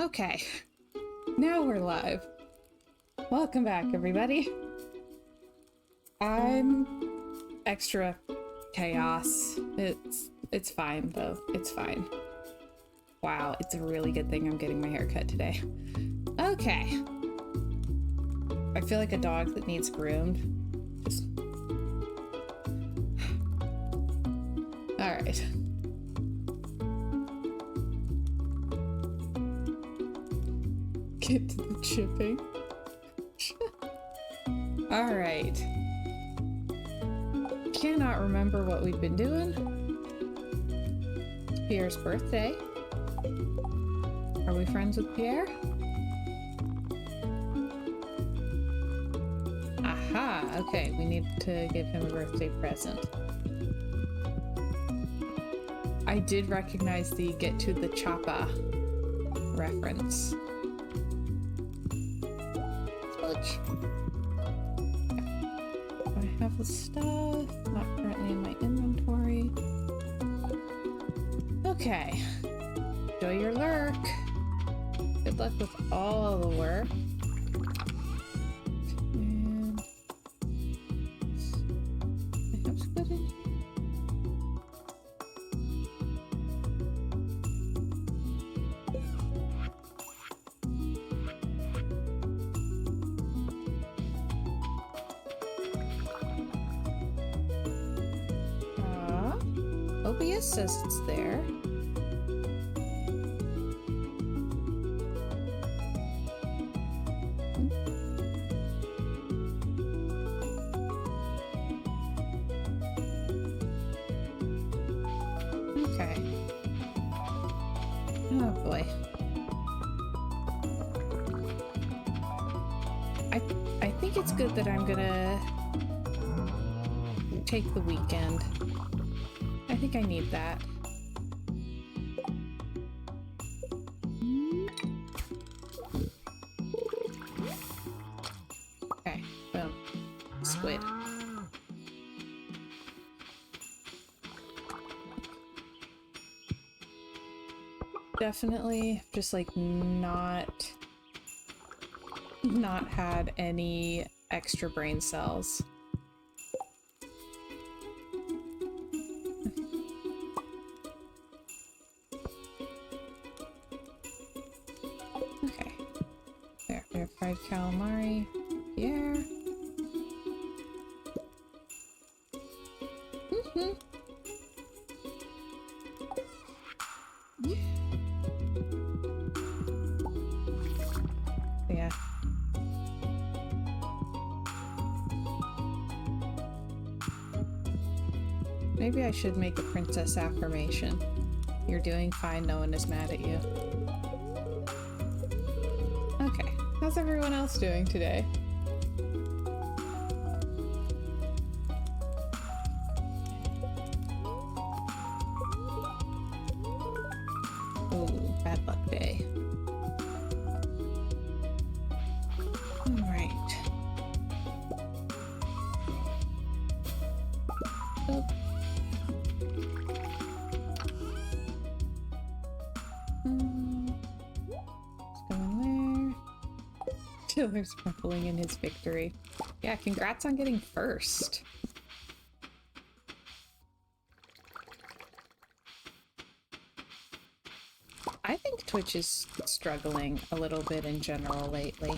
Okay, now we're live. Welcome back, everybody. I'm extra chaos. It's fine though. It's fine. Wow, it's a really good thing I'm getting my hair cut today. Okay. I feel like a dog that needs groomed. Just... All right. Get to the chipping. All right. Cannot remember what we've been doing. It's Pierre's birthday. Are we friends with Pierre? Aha, okay, we need to give him a birthday present. I did recognize the get to the choppa reference. Smooch. I have the stuff, not currently in my inventory. Okay. Enjoy your lurk. Good luck with all the work. And I have squid in here. Obius says it's there. Okay. Oh boy. I think it's good that I'm gonna take the weekend. I think I need that. Okay, boom. Squid. Definitely just like not had any extra brain cells. Okay. There, we have fried calamari. Yeah. Yeah. Maybe I should make a princess affirmation. You're doing fine, no one is mad at you. Okay, how's everyone else doing today? Ooh, bad luck day. Alright. Oh. Let's go in there. Taylor's rumbling in his victory. Yeah, congrats on getting first. I think Twitch is struggling a little bit in general lately.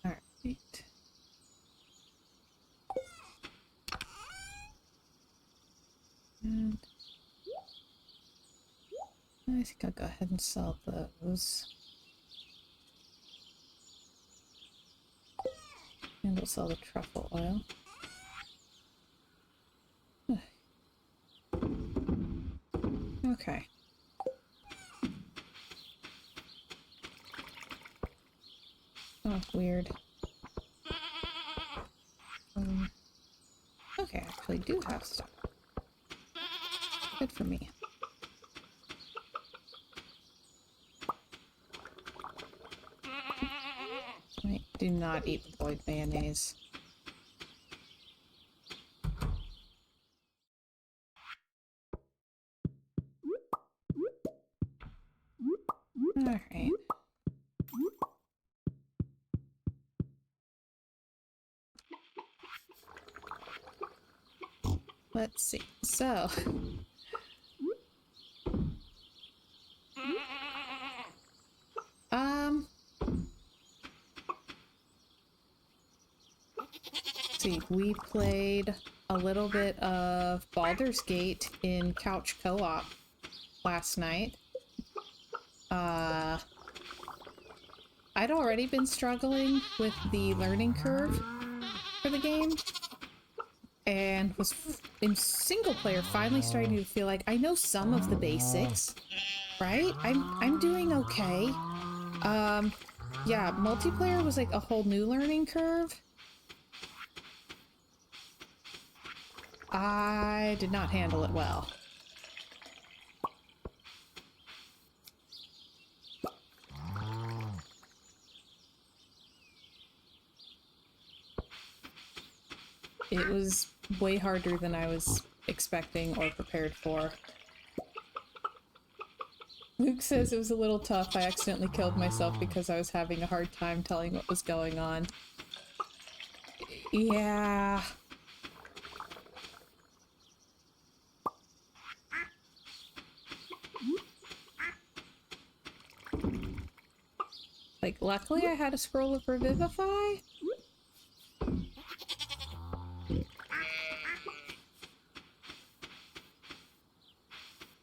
Alright. And I think I'll go ahead and sell those. And we'll sell the truffle oil. Okay. Oh, weird. Okay, I actually do have stuff. Good for me. Wait, do not eat the boiled mayonnaise. All right. Let's see. So, let's see. We played a little bit of Baldur's Gate in couch co-op last night. I'd already been struggling with the learning curve for the game, and was in single player finally starting to feel like I know some of the basics, right? I'm doing okay. Yeah, multiplayer was like a whole new learning curve. I did not handle it well. It was way harder than I was expecting or prepared for. Luke says it was a little tough. I accidentally killed myself because I was having a hard time telling what was going on. Yeah. Like, luckily I had a scroll of Revivify.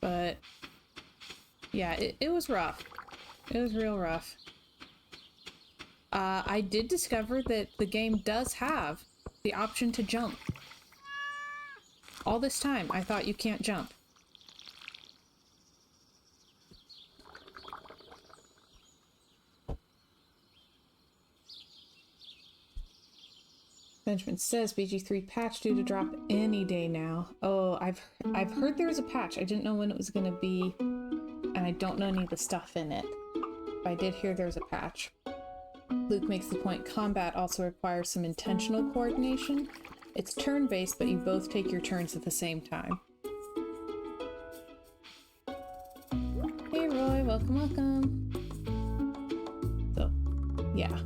But yeah, it was rough. It was real rough. I did discover that the game does have the option to jump. All this time, I thought you can't jump. Benjamin says BG3 patch due to drop any day now. Oh, I've heard there's a patch. I didn't know when it was gonna be, and I don't know any of the stuff in it. But I did hear there's a patch. Luke makes the point combat also requires some intentional coordination. It's turn-based, but you both take your turns at the same time. Hey Roy, welcome, welcome. So, yeah.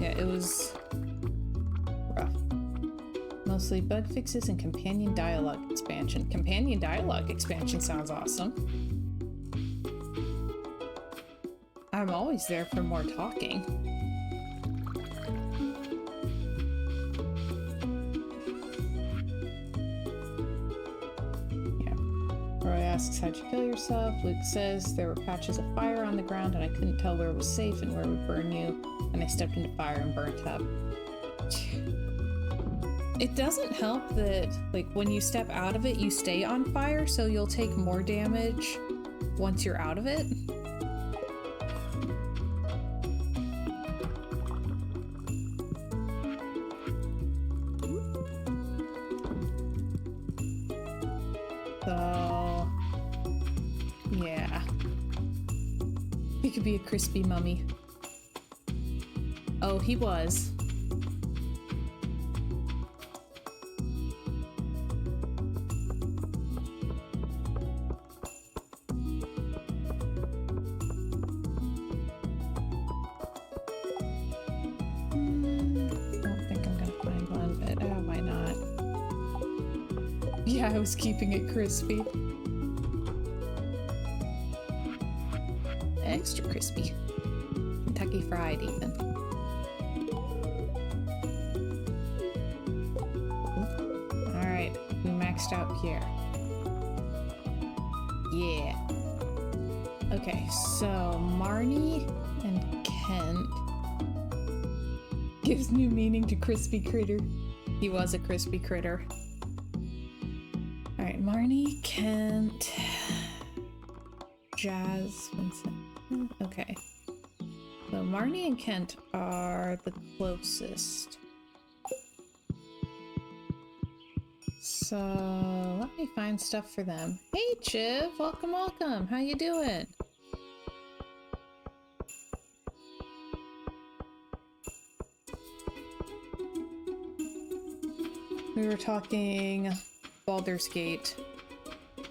Yeah, it was rough. Mostly bug fixes and companion dialogue expansion. Companion dialogue expansion sounds awesome. I'm always there for more talking. Yeah. Roy asks, how'd you kill yourself? Luke says there were patches of fire on the ground and I couldn't tell where was safe and where would burn you. And I stepped into fire and burnt up. It doesn't help that, like, when you step out of it, you stay on fire, so you'll take more damage once you're out of it. So, yeah. He could be a crispy mummy. Oh, he was. Don't think I'm gonna find one, but why not? Yeah, I was keeping it crispy. Extra crispy. Kentucky Fried, even. Alright, we maxed out here. Yeah. Okay, so Marnie and Kent gives new meaning to crispy critter. He was a crispy critter. Alright, Marnie, Kent, Jazz, Vincent. Okay. So Marnie and Kent are the closest. So let me find stuff for them. Hey Chiv, welcome, welcome. How you doing? We were talking Baldur's Gate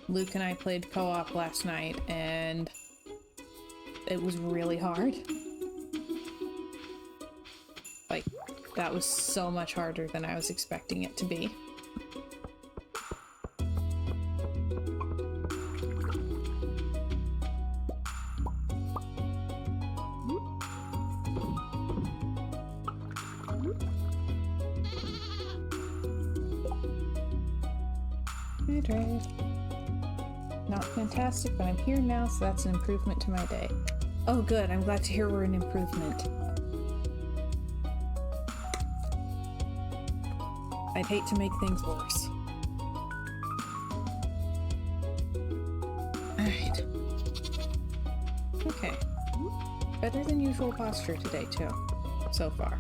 Luke and I played co-op last night, and it was really hard. Like, that was so much harder than I was expecting it to be. Not fantastic, but I'm here now, so that's an improvement to my day. Oh good, I'm glad to hear we're an improvement. I'd hate to make things worse. Alright. Okay. Better than usual posture today, too. So far.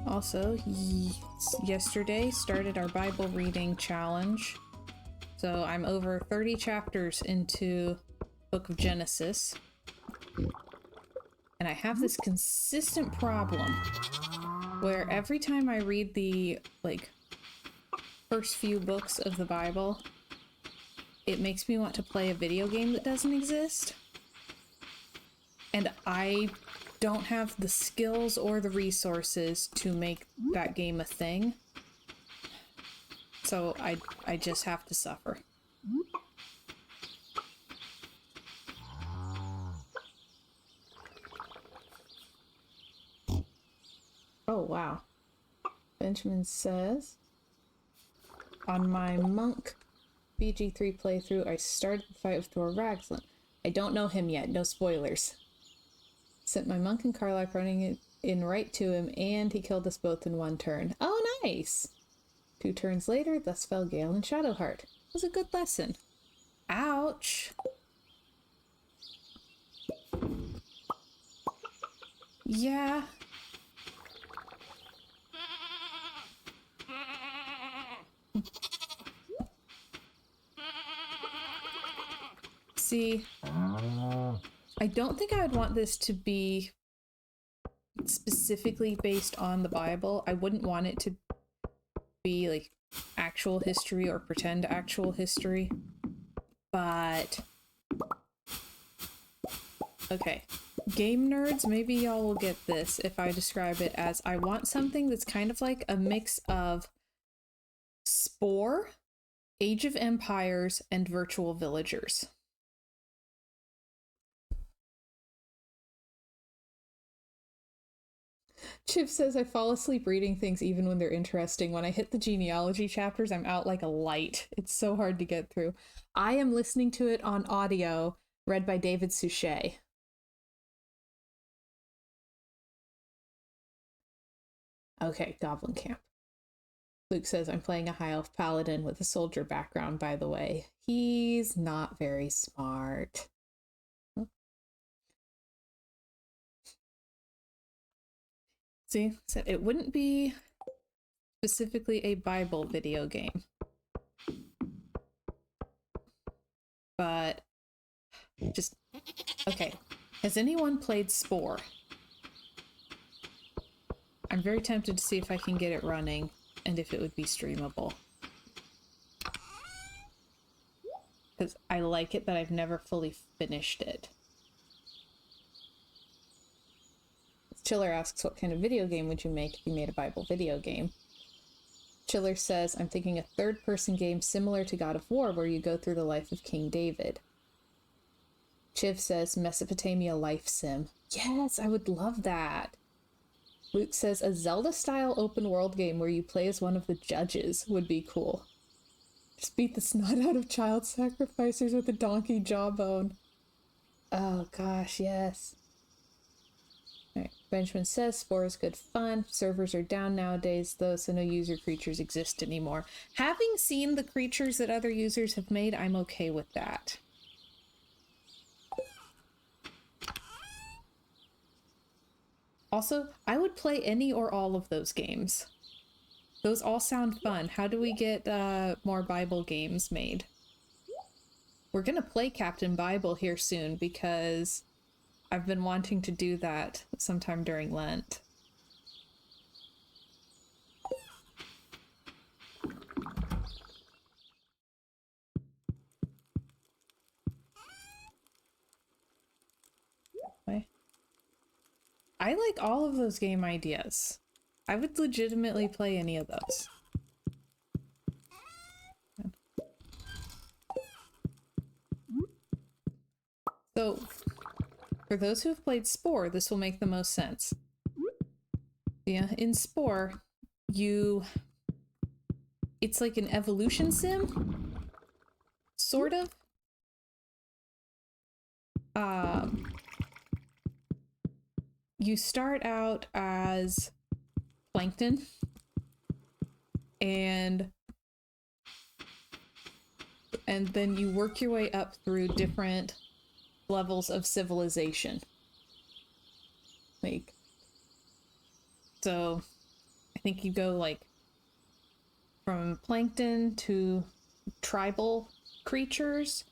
Also, yesterday started our Bible reading challenge. So I'm over 30 chapters into Book of Genesis. And I have this consistent problem where every time I read the, like, first few books of the Bible, it makes me want to play a video game that doesn't exist. And I don't have the skills or the resources to make that game a thing. So I just have to suffer. Oh, wow. Benjamin says, on my Monk BG3 playthrough, I started the fight with Thor Raglan. I don't know him yet, no spoilers. Sent my Monk and Karlach running it in right to him, and he killed us both in one turn. Oh, nice! 2 turns later, thus fell Gale and Shadowheart. It was a good lesson. Ouch! Yeah. See, I don't think I would want this to be specifically based on the Bible. I wouldn't want it to be like actual history or pretend actual history. But okay, game nerds, maybe y'all will get this if I describe it as I want something that's kind of like a mix of Spore, Age of Empires, and Virtual Villagers. Chip says, I fall asleep reading things even when they're interesting. When I hit the genealogy chapters, I'm out like a light. It's so hard to get through. I am listening to it on audio, read by David Suchet. Okay, Goblin Camp. Luke says, I'm playing a High Elf Paladin with a soldier background, by the way. He's not very smart. See, said it wouldn't be specifically a Bible video game. But just, okay. Has anyone played Spore? I'm very tempted to see if I can get it running and if it would be streamable. Because I like it, but I've never fully finished it. Chiller asks, what kind of video game would you make if you made a Bible video game? Chiller says, I'm thinking a third-person game similar to God of War where you go through the life of King David. Chiv says, Mesopotamia life sim. Yes, I would love that. Luke says, a Zelda-style open-world game where you play as one of the judges would be cool. Just beat the snot out of child sacrificers with a donkey jawbone. Oh gosh, yes. Alright, Benjamin says, Spore is good fun. Servers are down nowadays, though, so no user creatures exist anymore. Having seen the creatures that other users have made, I'm okay with that. Also, I would play any or all of those games. Those all sound fun. How do we get more Bible games made? We're gonna play Captain Bible here soon because I've been wanting to do that sometime during Lent. way. I like all of those game ideas. I would legitimately play any of those. So, for those who have played Spore, this will make the most sense. Yeah, in Spore, it's like an evolution sim, sort of. You start out as plankton, and then you work your way up through different levels of civilization. Like, so I think you go like from plankton to tribal creatures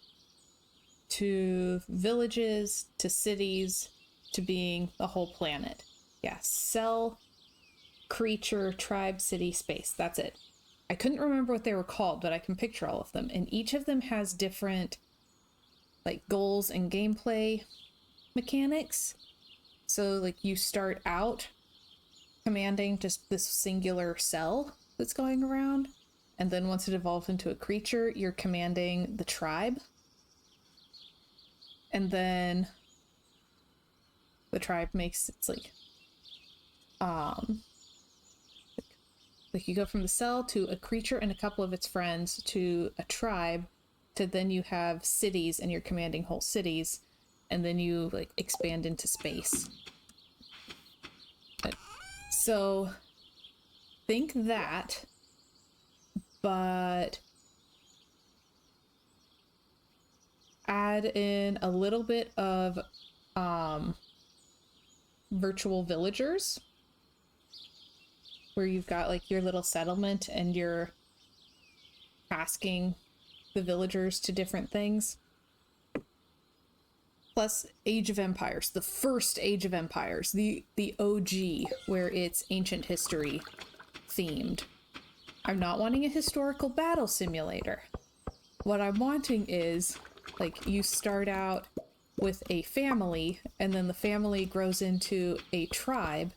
to villages to cities to being the whole planet. Yeah, cell, creature, tribe, city, space. That's it. I couldn't remember what they were called, but I can picture all of them. And each of them has different like goals and gameplay mechanics. So like you start out commanding just this singular cell that's going around. And then once it evolves into a creature, you're commanding the tribe. And then the tribe makes it's like you go from the cell to a creature and a couple of its friends to a tribe to then you have cities and you're commanding whole cities, and then you like expand into space. So think that, but add in a little bit of virtual villagers, where you've got like your little settlement and you're tasking the villagers to different things. Plus Age of Empires, the first Age of Empires, the OG, where it's ancient history themed. I'm not wanting a historical battle simulator. What I'm wanting is, like, you start out with a family, and then the family grows into a tribe,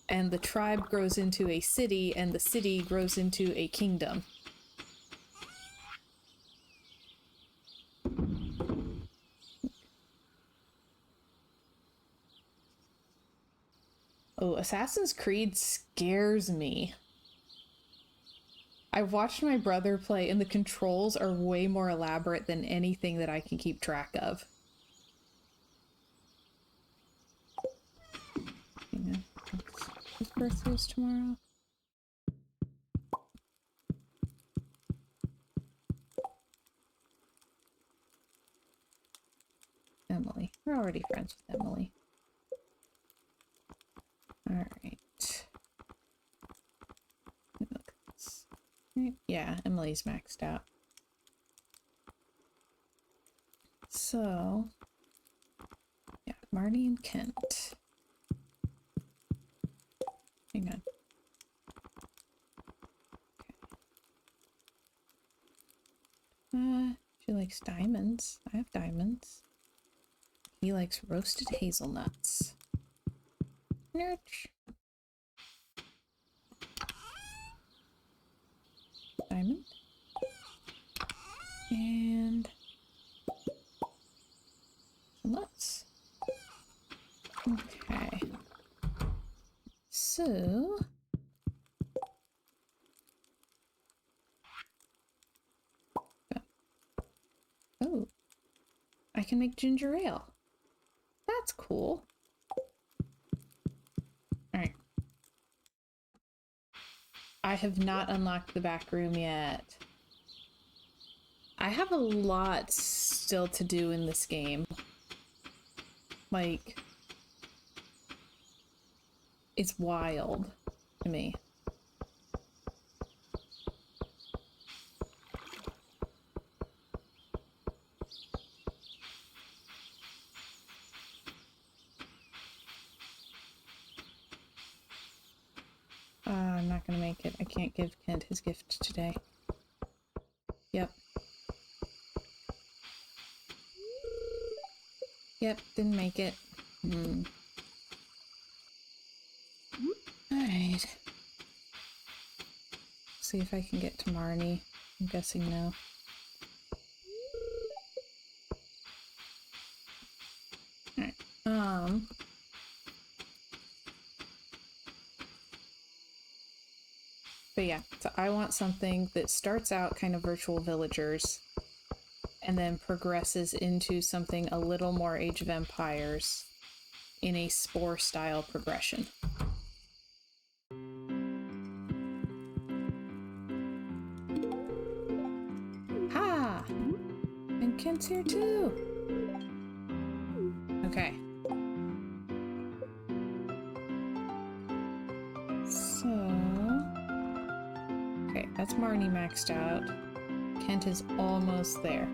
and the tribe grows into a city, and the city grows into a kingdom. Oh, Assassin's Creed scares me. I've watched my brother play, and the controls are way more elaborate than anything that I can keep track of. Hang on. His birthday's tomorrow. Emily. We're already friends with Emily. Alright. Look at this. Yeah, Emily's maxed out. So, yeah, Marty and Kent. Hang on. Okay. She likes diamonds. I have diamonds. He likes roasted hazelnuts. Nurch. Diamond. And nuts. Okay. So oh, I can make ginger ale. That's cool. Alright. I have not unlocked the back room yet. I have a lot still to do in this game. Like, it's wild to me. I'm not gonna make it. I can't give Kent his gift today. Yep. Yep, didn't make it. Alright. See if I can get to Marnie. I'm guessing no. Alright. But yeah, so I want something that starts out kind of virtual villagers and then progresses into something a little more Age of Empires in a Spore style progression. Ha! And Kent's here too! Okay. So... okay, that's Marnie maxed out. Kent is almost there.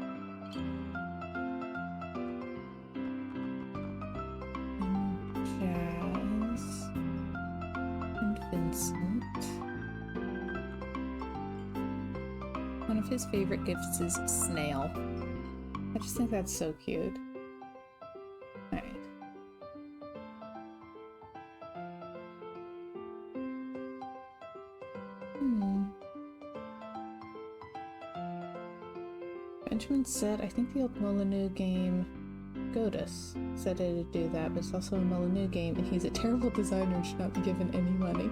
And Jazz... and Vincent. One of his favorite gifts is snail. I just think that's so cute. Alright. Benjamin said, I think the old Molyneux game, Godus, said it'd do that, but it's also a Molyneux game, and he's a terrible designer and should not be given any money.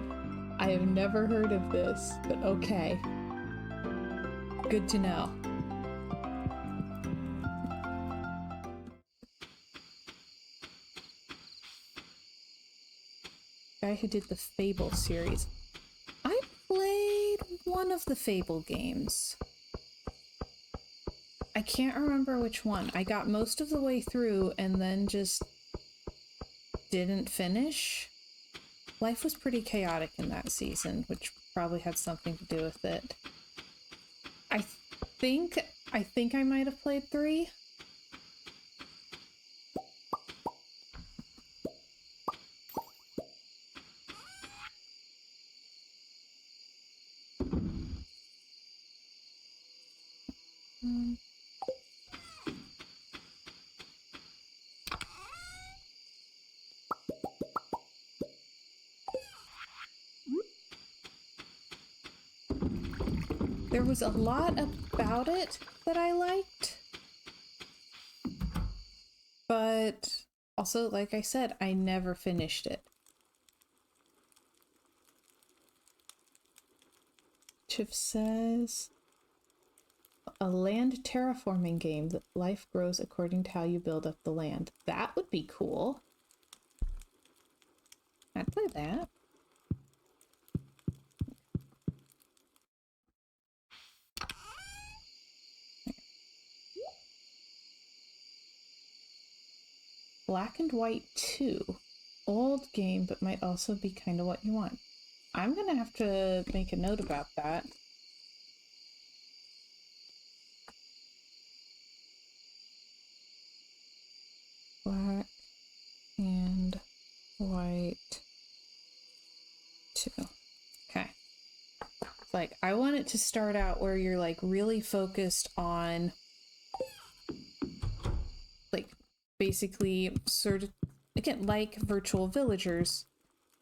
I have never heard of this, but okay. Good to know. Guy who did the Fable series. I played one of the Fable games. I can't remember which one. I got most of the way through and then just didn't finish. Life was pretty chaotic in that season, which probably had something to do with it. I think I might have played 3. There was a lot about it that I liked, but also, like I said, I never finished it. Chiv says, a land terraforming game that life grows according to how you build up the land. That would be cool. I'd play that. Black and White 2. Old game, but might also be kind of what you want. I'm gonna have to make a note about that. Black and White 2. Okay. Like, I want it to start out where you're like really focused on like basically sort of, again, like virtual villagers,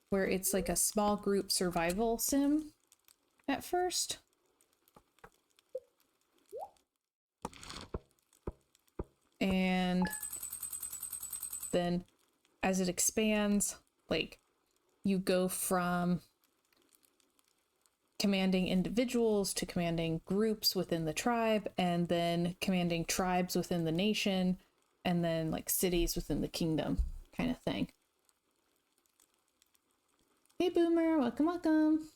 where it's like a small group survival sim at first. And then as it expands, like you go from commanding individuals to commanding groups within the tribe, and then commanding tribes within the nation, and then like cities within the kingdom kind of thing. Hey Boomer, welcome, welcome.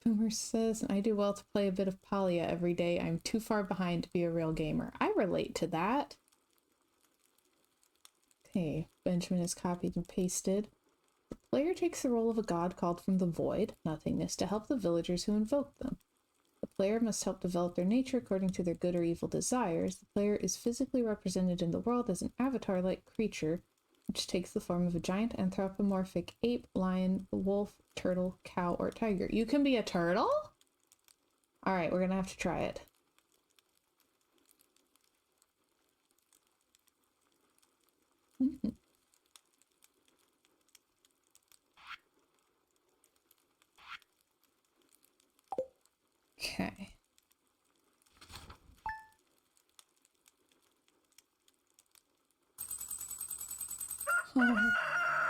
Boomer says, I do well to play a bit of Palia every day. I'm too far behind to be a real gamer. I relate to that. Okay, Benjamin is copied and pasted. The player takes the role of a god called from the void, nothingness, to help the villagers who invoke them. The player must help develop their nature according to their good or evil desires. The player is physically represented in the world as an avatar-like creature, which takes the form of a giant anthropomorphic ape, lion, wolf, turtle, cow, or tiger. You can be a turtle? Alright, we're gonna have to try it. Okay. Oh,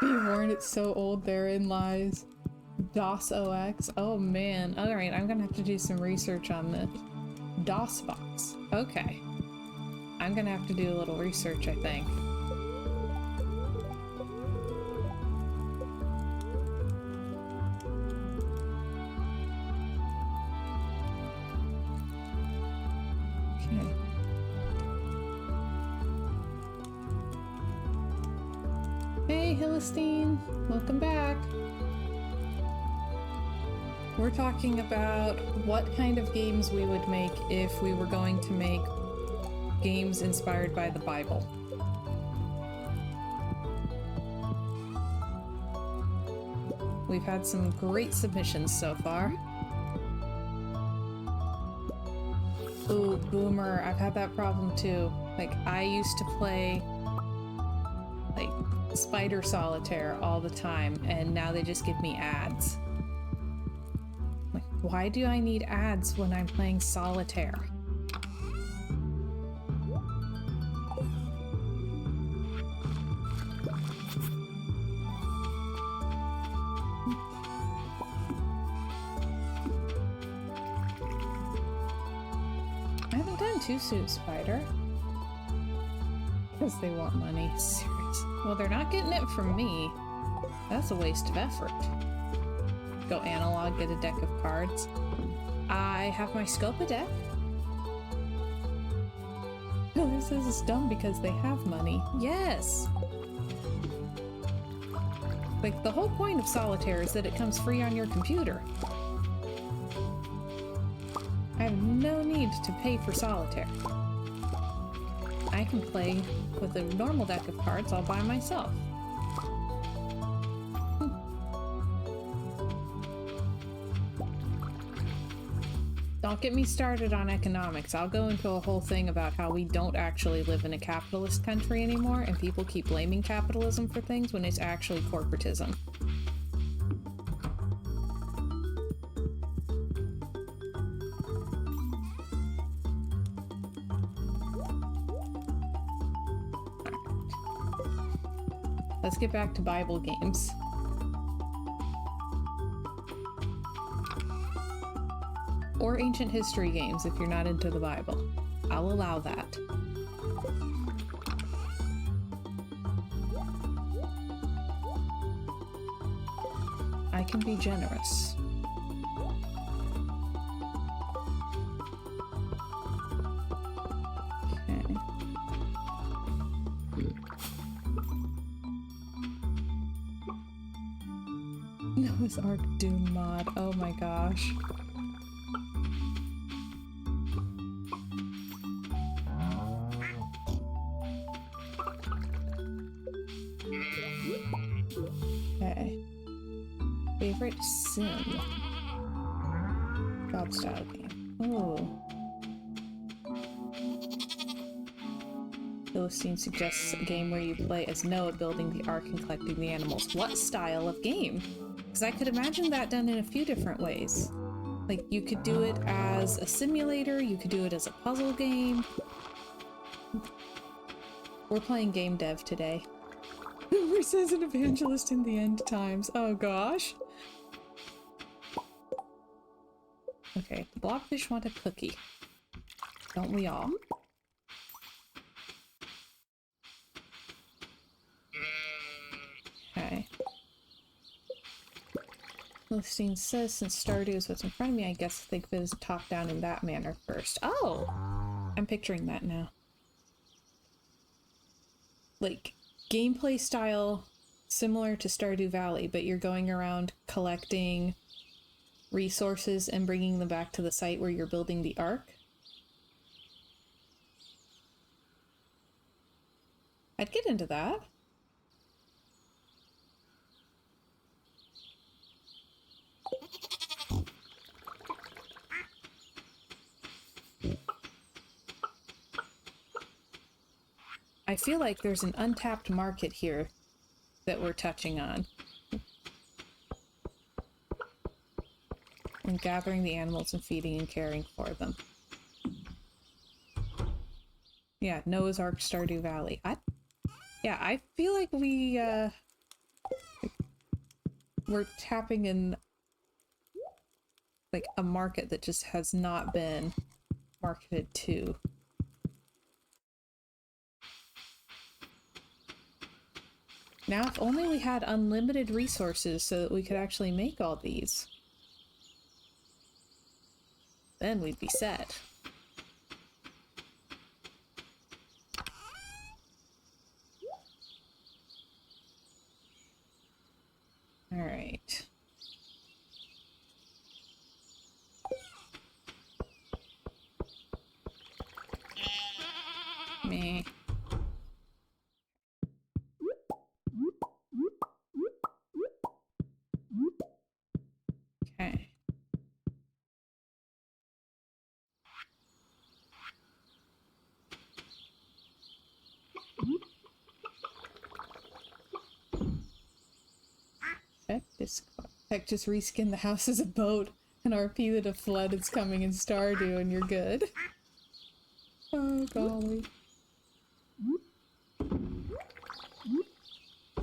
be warned, it's so old, therein lies DOS OX. Oh man. Alright, I'm gonna have to do some research on this. DOS box. Okay. I'm gonna have to do a little research, I think. Okay. Hey, Hillistine! Welcome back! We're talking about what kind of games we would make if we were going to make games inspired by the Bible. We've had some great submissions so far. Ooh, Boomer, I've had that problem too. Like, I used to play, like, Spider Solitaire all the time, and now they just give me ads. Like, why do I need ads when I'm playing Solitaire? I haven't done Too Soon Spider. Because they want money. Serious. Well, they're not getting it from me. That's a waste of effort. Go analog, get a deck of cards. I have my Scopa deck. This is dumb because they have money. Yes! Like, the whole point of Solitaire is that it comes free on your computer. I have no need to pay for Solitaire. I can play with a normal deck of cards all by myself. Don't get me started on economics. I'll go into a whole thing about how we don't actually live in a capitalist country anymore, and people keep blaming capitalism for things when it's actually corporatism. Let's get back to Bible games. Or ancient history games if you're not into the Bible. I'll allow that. I can be generous. Okay. Noah's Ark Doom mod. Oh my gosh. Okay. Favorite sim? Job style game. Oh. Philistine suggests a game where you play as Noah building the ark and collecting the animals. What style of game? Because I could imagine that done in a few different ways. Like, you could do it as a simulator, you could do it as a puzzle game. We're playing game dev today. Who says an evangelist in the end times? Oh gosh. Okay, blobfish want a cookie. Don't we all? Okay. Philistine says, since Stardew is what's in front of me, I guess think of it as top-down in that manner first. Oh! I'm picturing that now. Like, gameplay style similar to Stardew Valley, but you're going around collecting resources and bringing them back to the site where you're building the ark. I'd get into that. I I feel like there's an untapped market here that we're touching on. And gathering the animals and feeding and caring for them. Yeah, Noah's Ark, Stardew Valley. Yeah, I feel like we're tapping in like a market that just has not been marketed to. Now, if only we had unlimited resources so that we could actually make all these. Then we'd be set. All right. Me. Okay. Heck, just reskin the house as a boat and RP that a flood is coming in Stardew and you're good. Oh, golly.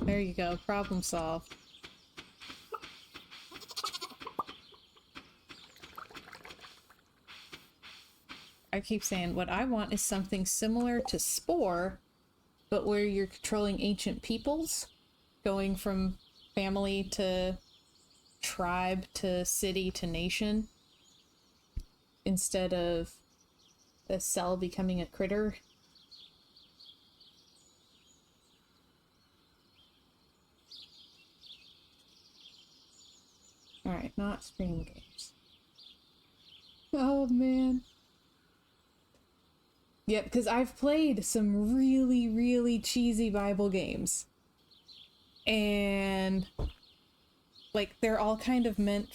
There you go, problem solved. I keep saying what I want is something similar to Spore, but where you're controlling ancient peoples, going from family to tribe to city to nation, instead of a cell becoming a critter. Alright, not stream games. Oh man. Yep, because I've played some really, really cheesy Bible games. And like they're all kind of meant,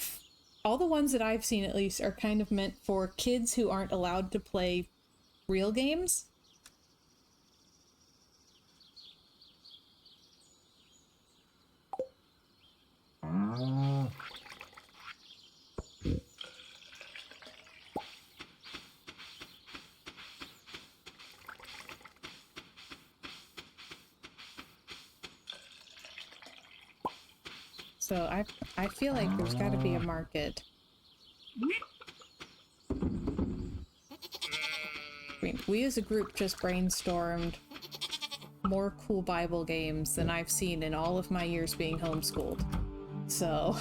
all the ones that I've seen at least are kind of meant for kids who aren't allowed to play real games. So I feel like there's got to be a market. I mean, we as a group just brainstormed more cool Bible games than I've seen in all of my years being homeschooled. So...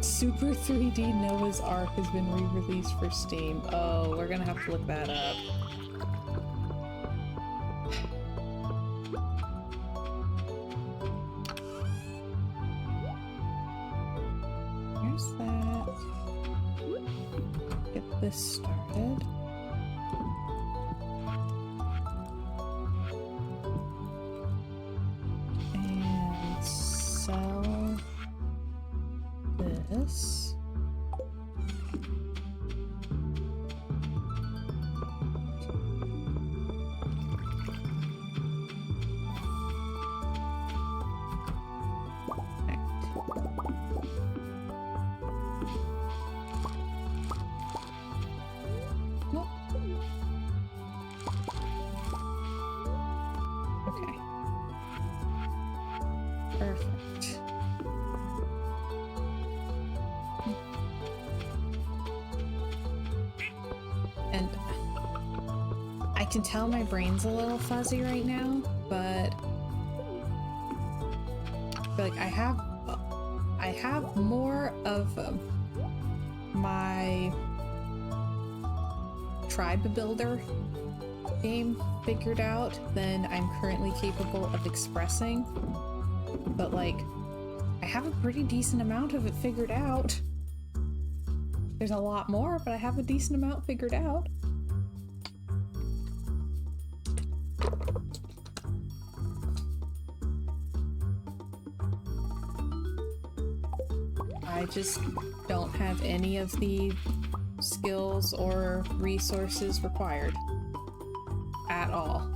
Super 3D Noah's Ark has been re-released for Steam. Oh, we're gonna have to look that up. Where's that? Get this started. And sell this. Okay. Perfect. And I can tell my brain's a little fuzzy right now, but I feel like I have more of my tribe builder game figured out than I'm currently capable of expressing. But like, I have a pretty decent amount of it figured out. There's a lot more, but I have a decent amount figured out. I just don't have any of the skills or resources required at all.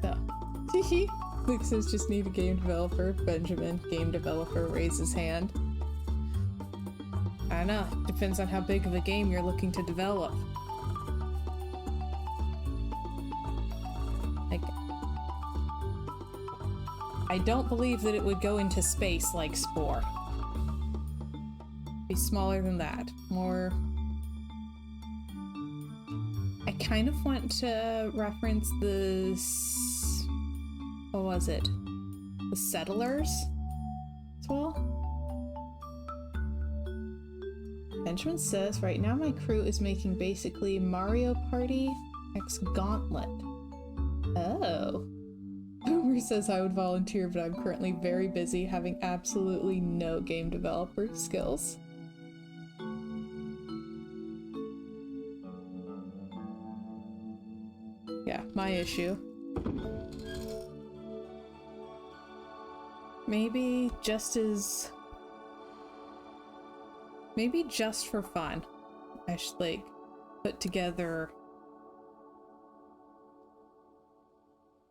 So, Luke says just need a game developer. Benjamin, game developer, raises hand. I don't know. Depends on how big of a game you're looking to develop. Like, I don't believe that it would go into space like Spore. Be smaller than that. More... I kind of want to reference the... What was it? The Settlers as well? Benjamin says, right now my crew is making basically Mario Party X Gauntlet. Oh. Boomer says I would volunteer, but I'm currently very busy having absolutely no game developer skills. Yeah, my issue. Maybe just for fun, I should like put together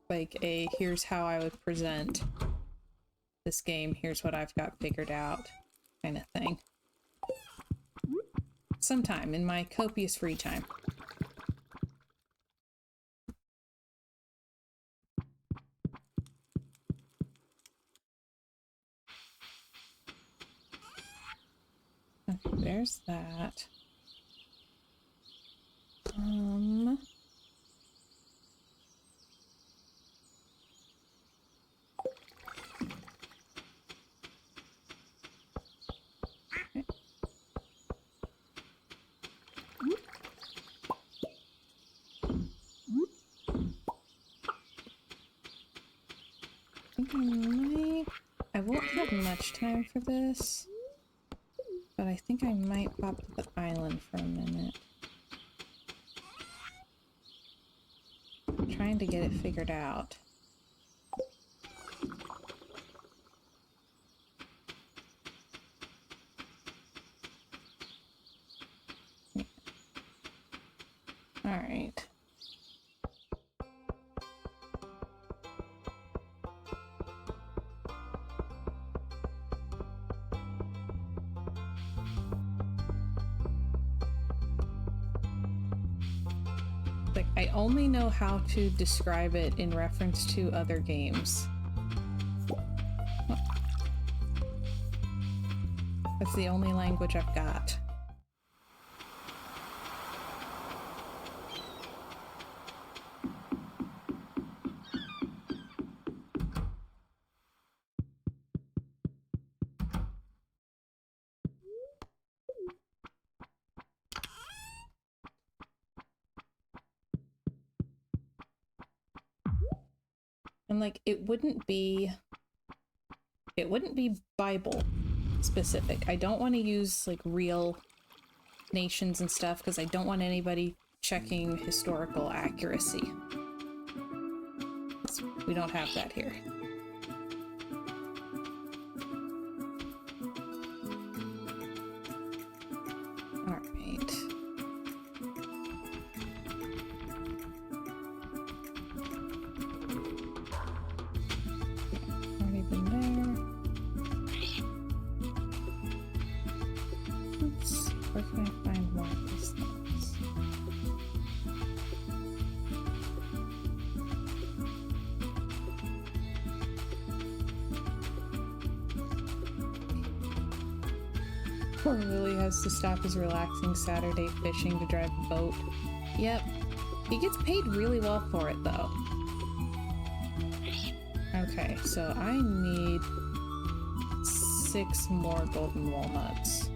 like a here's how I would present this game, here's what I've got figured out kind of thing. Sometime in my copious free time. Okay, there's that. I won't have much time for this, but I think I might pop to the island for a minute. I'm trying to get it figured out. All right. Like, I only know how to describe it in reference to other games. That's the only language I've got. And like, it wouldn't be Bible specific. I don't want to use like real nations and stuff because I don't want anybody checking historical accuracy. We don't have that here. Poor Willie has to stop his relaxing Saturday fishing to drive a boat. Yep. He gets paid really well for it, though. Okay, so I need 6 more golden walnuts.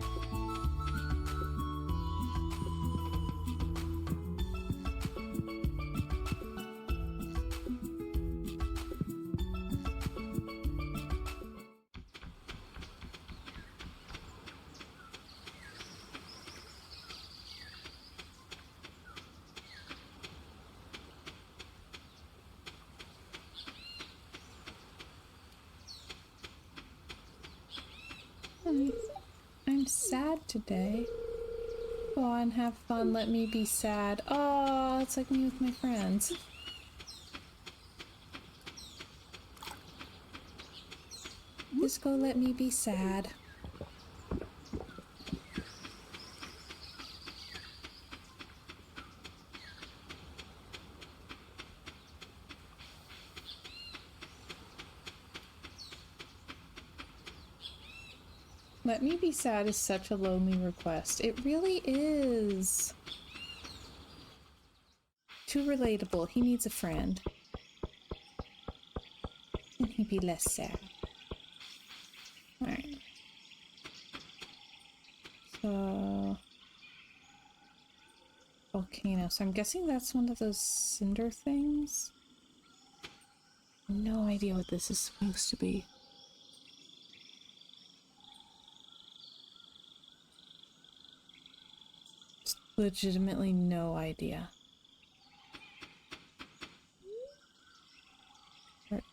I'm sad today. Go on, have fun, let me be sad. Oh, it's like me with my friends. Just go let me be sad. Let me be sad is such a lonely request. It really is. Too relatable. He needs a friend. And he'd be less sad. Alright. So... volcano. So I'm guessing that's one of those cinder things? No idea what this is supposed to be. Just legitimately no idea.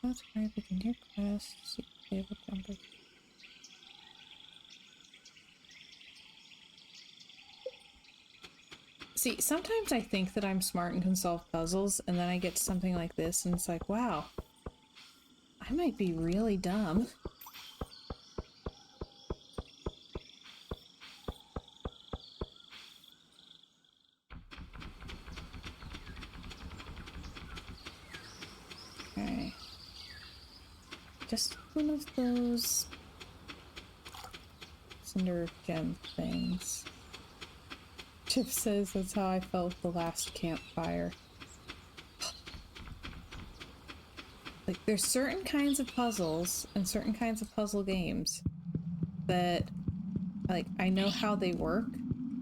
That's right, begin your quest. See table jumper. See, sometimes I think that I'm smart and can solve puzzles, and then I get to something like this, and it's like, wow, I might be really dumb. Okay. Just one of those cinder gem things. Chip says that's how I felt the last campfire. Like, there's certain kinds of puzzles and certain kinds of puzzle games that, like, I know how they work.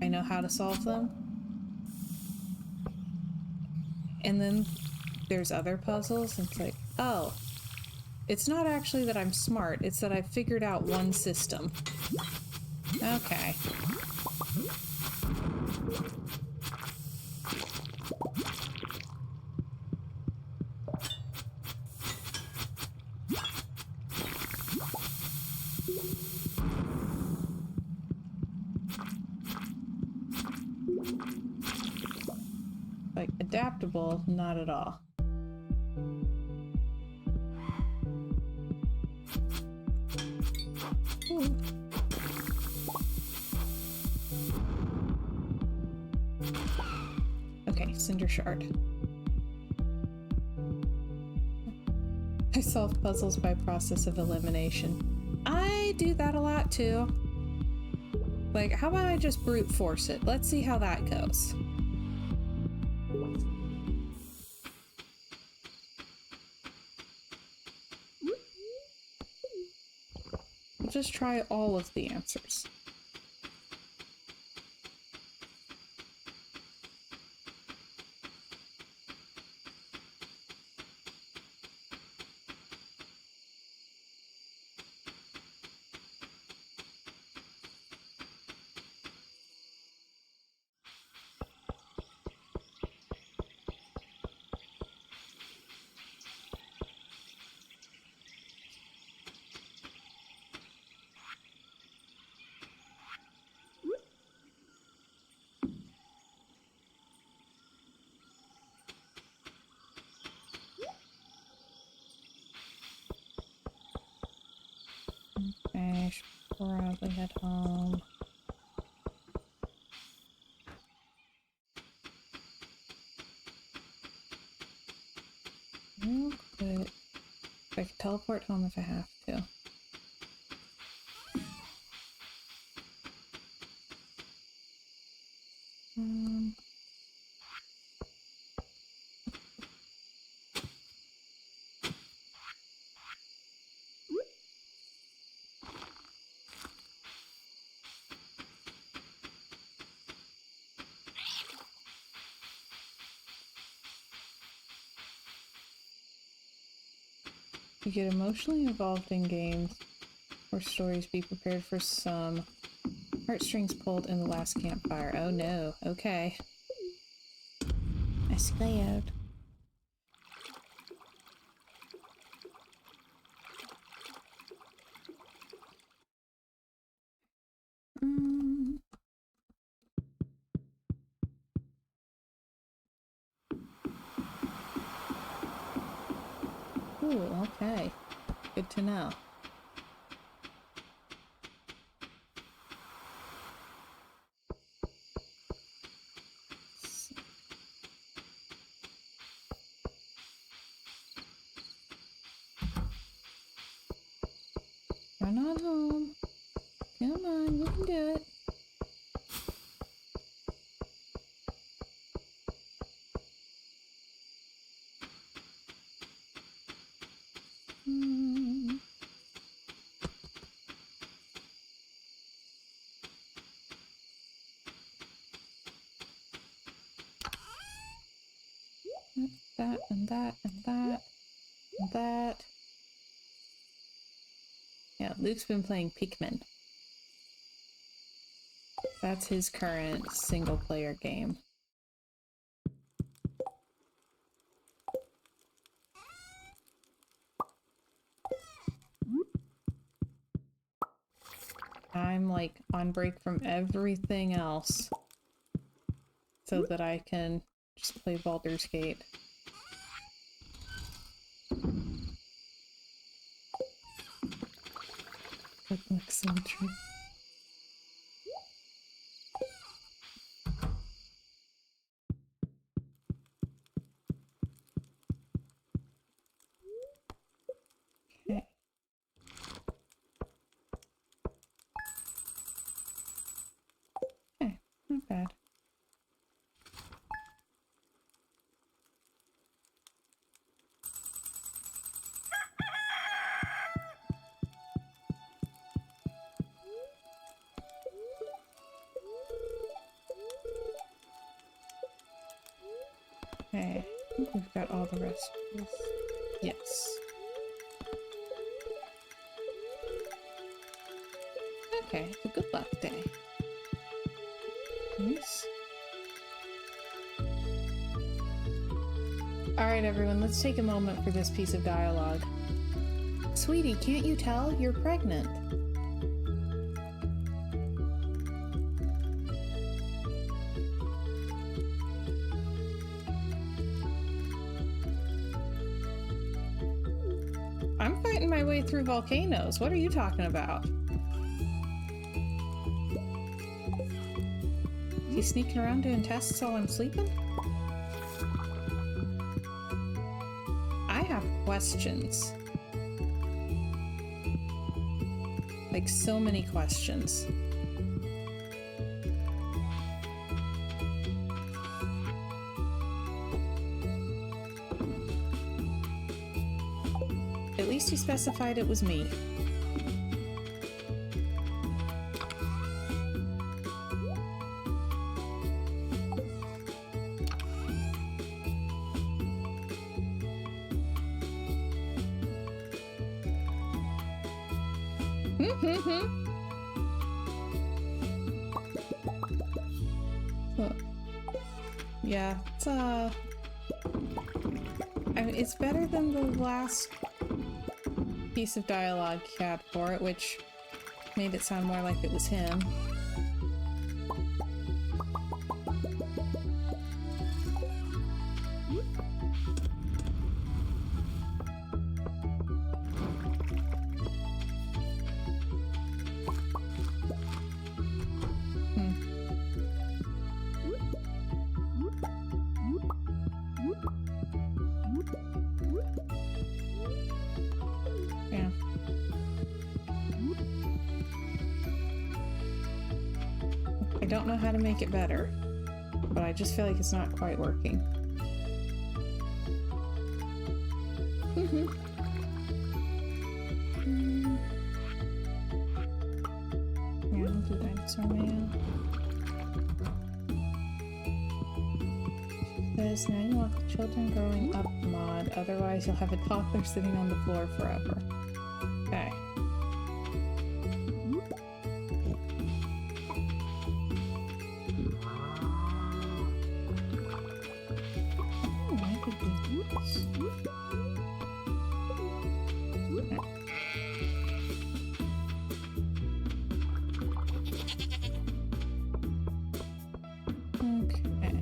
I know how to solve them. And then there's other puzzles, and it's like, oh, it's not actually that I'm smart, it's that I've figured out one system. Okay. Like, adaptable, not at all. Ooh. Okay, cinder shard. I solve puzzles by process of elimination. I do that a lot too. Like, how about I just brute force it? Let's see how that goes. We'll just try all of the answers. I should probably head home. Real quick. I can teleport home if I have to. You get emotionally involved in games or stories. Be prepared for some heartstrings pulled in the last campfire. Oh no. Okay. I scared. Ooh, okay. Good to know. Run on home. Come on, you can do it. That and that and that and that. Yeah, Luke's been playing Pikmin. That's his current single-player game. I'm like on break from everything else so that I can just play Baldur's Gate. That looks so true. Okay. Okay, not bad. Okay, I think we've got all the recipes. Yes. Okay, it's a good luck day. Nice. Alright everyone, let's take a moment for this piece of dialogue. Sweetie, can't you tell? You're pregnant. I'm fighting my way through volcanoes. What are you talking about? Is he sneaking around doing tests while I'm sleeping? I have questions. Like, so many questions. At least he specified it was me. Yeah, it's I mean, it's better than the last piece of dialogue he had for it, which made it sound more like it was him. Yeah. I don't know how to make it better, but I just feel like it's not quite working. Yeah, I'll do dinosaur mayo. Says now you want the children growing up mod, otherwise you'll have a toddler sitting on the floor forever. Okay. Oh, I could do this. Okay.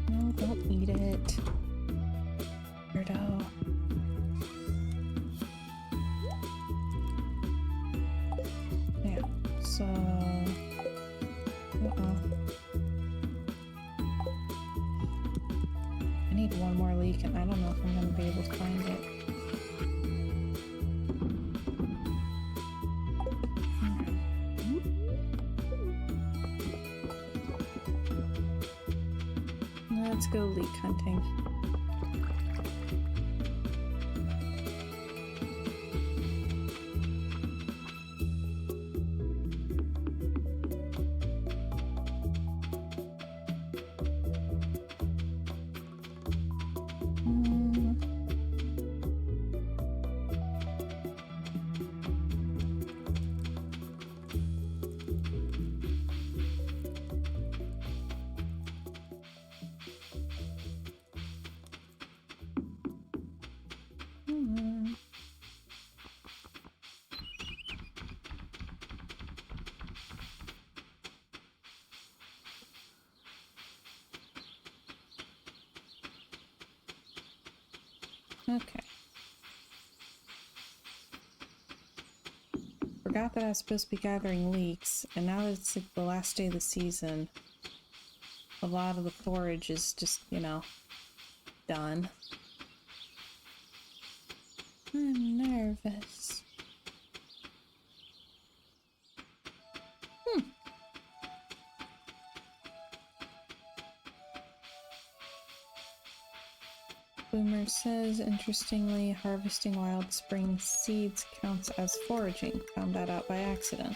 No, don't eat it. Weirdo. Yeah, so... I need one more leek and I don't know if I'm going to be able to find it. Let's go leek hunting. Okay. Forgot that I was supposed to be gathering leeks, and now that it's like the last day of the season, a lot of the forage is just, you know, done. I'm nervous. Boomer says, interestingly, harvesting wild spring seeds counts as foraging. Found that out by accident.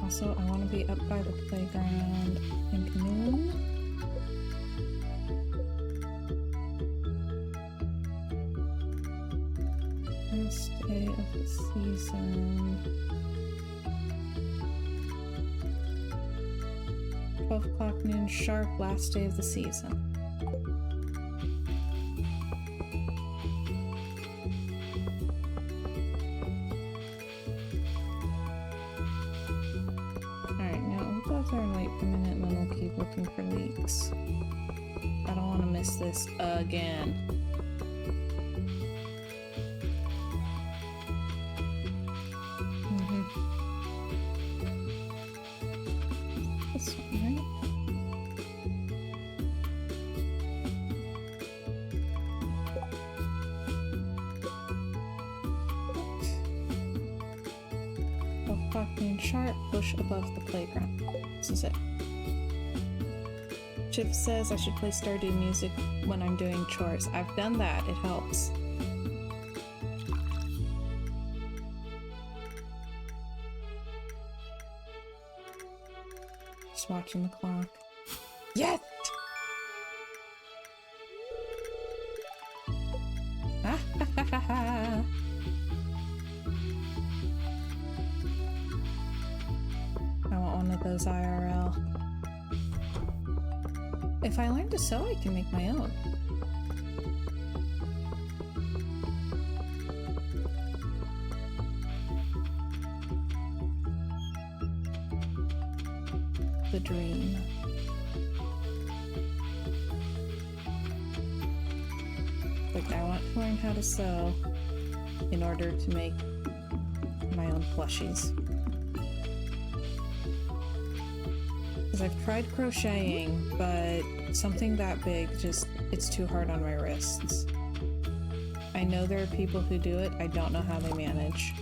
Also, I want to be up by the playground, I think noon. Last day of the season. 12 o'clock noon sharp, last day of the season. Alright, now we'll go out there and wait for a minute and then we'll keep looking for leaks. I don't want to miss this again. Sharp, bush above the playground. This is it. Chip says I should play Stardew music when I'm doing chores. I've done that. It helps. Just watching the clock. Yes! Ha ha ha ha ha! Those IRL. If I learn to sew, I can make my own. The dream. Like, I want to learn how to sew in order to make my own plushies. I've tried crocheting, but something that big, just, it's too hard on my wrists. I know there are people who do it, I don't know how they manage.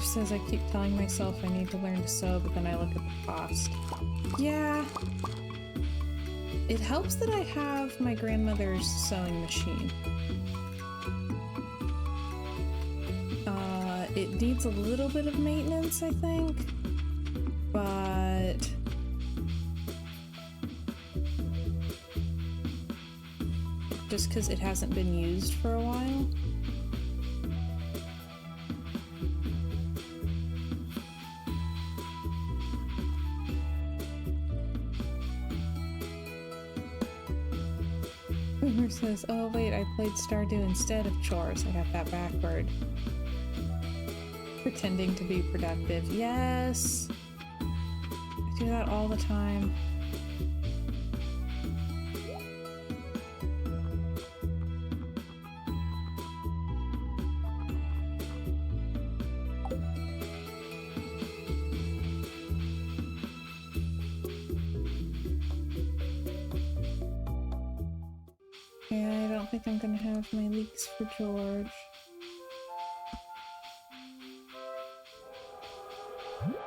She says I keep telling myself I need to learn to sew, but then I look at the cost. Yeah. It helps that I have my grandmother's sewing machine. It needs a little bit of maintenance, I think, but just because it hasn't been used for a while. Boomer says, oh wait, I played Stardew instead of chores. I got that backward. Pretending to be productive. Yes! I do that all the time. Yeah, I don't think I'm gonna have my leeks for George.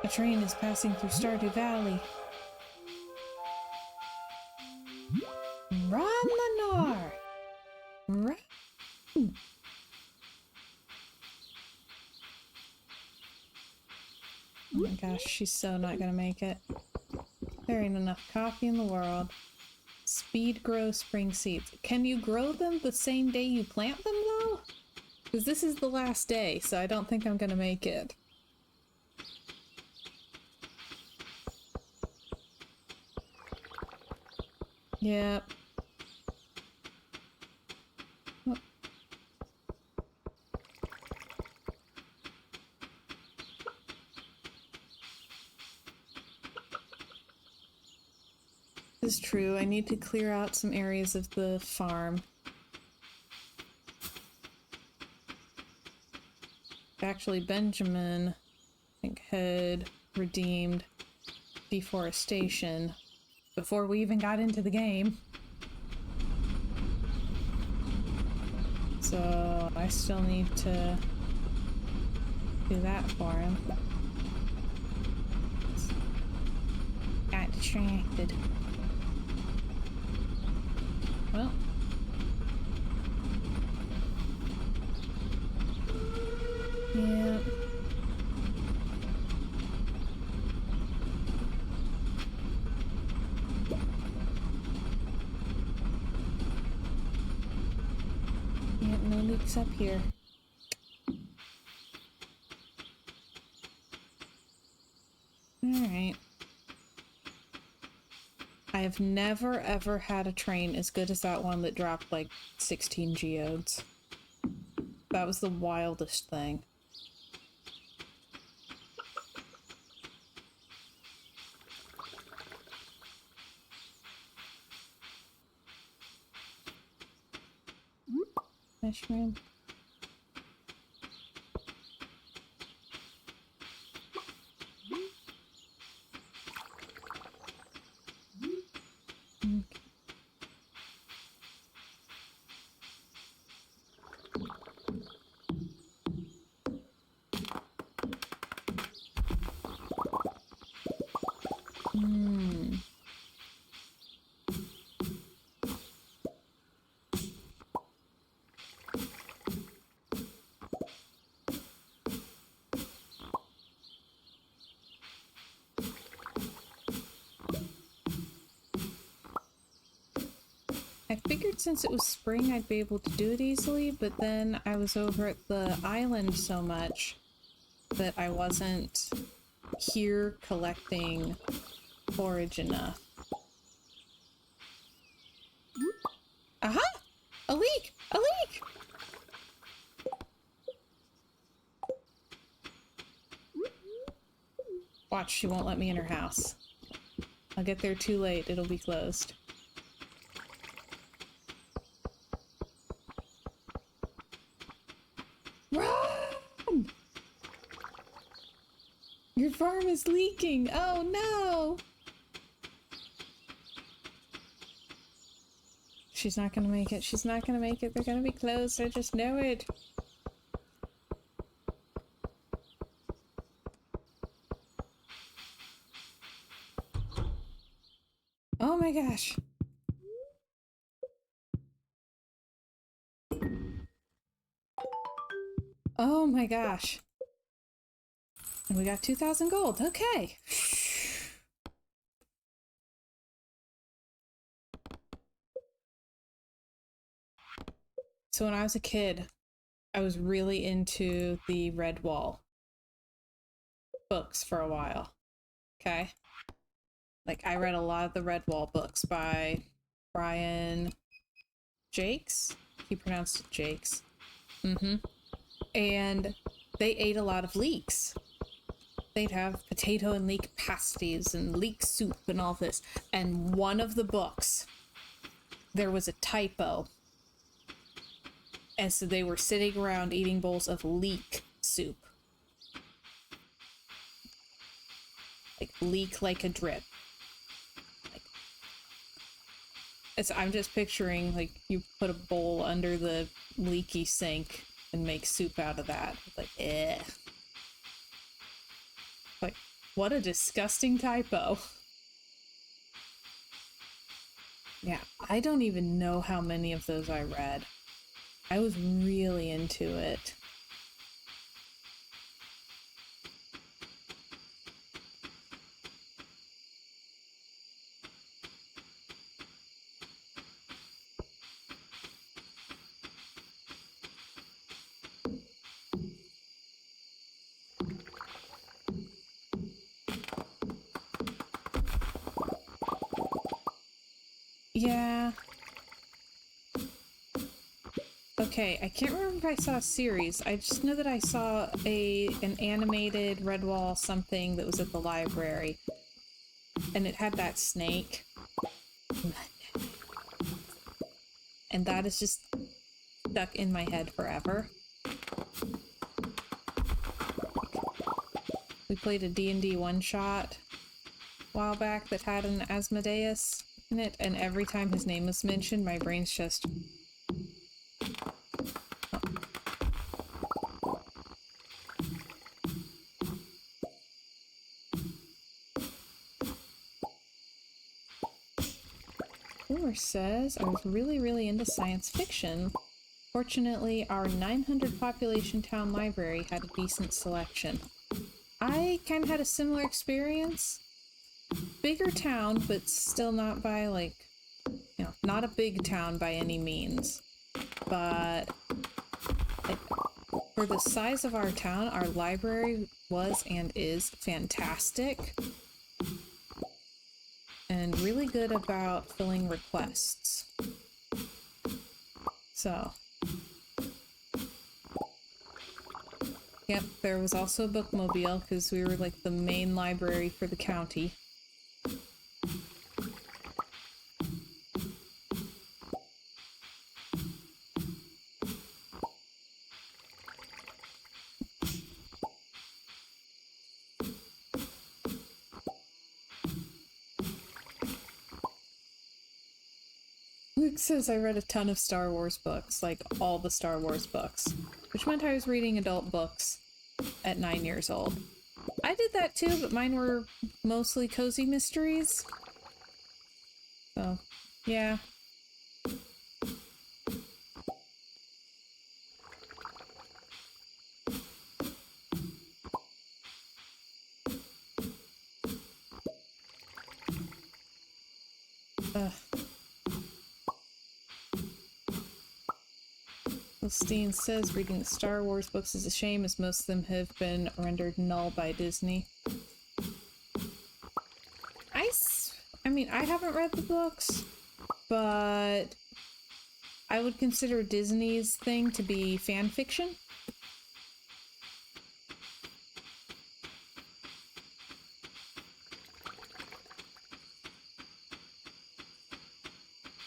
A train is passing through Stardew Valley. Run, Lenore! Run! Oh my gosh, she's so not gonna make it. There ain't enough coffee in the world. Speed grow spring seeds. Can you grow them the same day you plant them, though? Because this is the last day, so I don't think I'm gonna make it. Yep. Oh. This is true. I need to clear out some areas of the farm. Actually, Benjamin, I think, had redeemed deforestation before we even got into the game. So I still need to do that for him. Got distracted. Well. Yeah. Yep, no leaks up here. Alright. I have never ever had a train as good as that one that dropped like 16 geodes. That was the wildest thing. Mushroom. I figured since it was spring I'd be able to do it easily, but then I was over at the island so much that I wasn't here collecting forage enough. Aha! A leak! A leak! Watch, she won't let me in her house. I'll get there too late, it'll be closed. Run! Your farm is leaking! Oh no! She's not gonna make it. She's not gonna make it. They're gonna be closed. I just know it. Oh my gosh. Oh my gosh. And we got 2,000 gold. Okay. So when I was a kid, I was really into the Redwall books for a while. Okay. Like, I read a lot of the Redwall books by Brian Jakes. He pronounced it Jakes. Mm-hmm. And they ate a lot of leeks. They'd have potato and leek pasties and leek soup and all this. And one of the books, there was a typo. And so they were sitting around eating bowls of leek soup. Like, leak like a drip. I'm just picturing, like, you put a bowl under the leaky sink and make soup out of that. Like, eh. Like, what a disgusting typo. Yeah, I don't even know how many of those I read. I was really into it. Yeah. Okay, I can't remember if I saw a series. I just know that I saw an animated Redwall something that was at the library. And it had that snake. And that is just stuck in my head forever. We played a D&D one-shot a while back that had an Asmodeus in it, and every time his name was mentioned, my brain's just... Or says, I was really into science fiction. Fortunately, our 900 population town library had a decent selection. I kind of had a similar experience. Bigger town, but still not by, like, you know, not a big town by any means. But like, for the size of our town, our library was and is fantastic. And really good about filling requests. So. Yep, there was also a bookmobile because we were like the main library for the county. Luke says I read a ton of Star Wars books, like all the Star Wars books, which meant I was reading adult books at 9 years old. I did that too, but mine were mostly cozy mysteries. So, yeah. Ugh. Steen says reading the Star Wars books is a shame, as most of them have been rendered null by Disney. I mean, I haven't read the books, but I would consider Disney's thing to be fan fiction.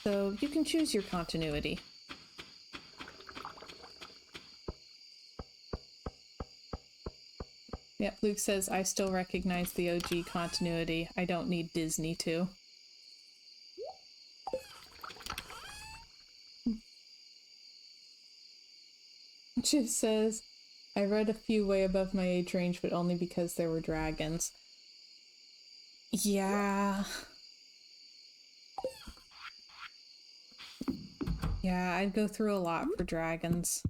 So you can choose your continuity. Yep, Luke says, I still recognize the OG continuity. I don't need Disney to. Chiv says, I read a few way above my age range, but only because there were dragons. Yeah. Yeah, I'd go through a lot for dragons.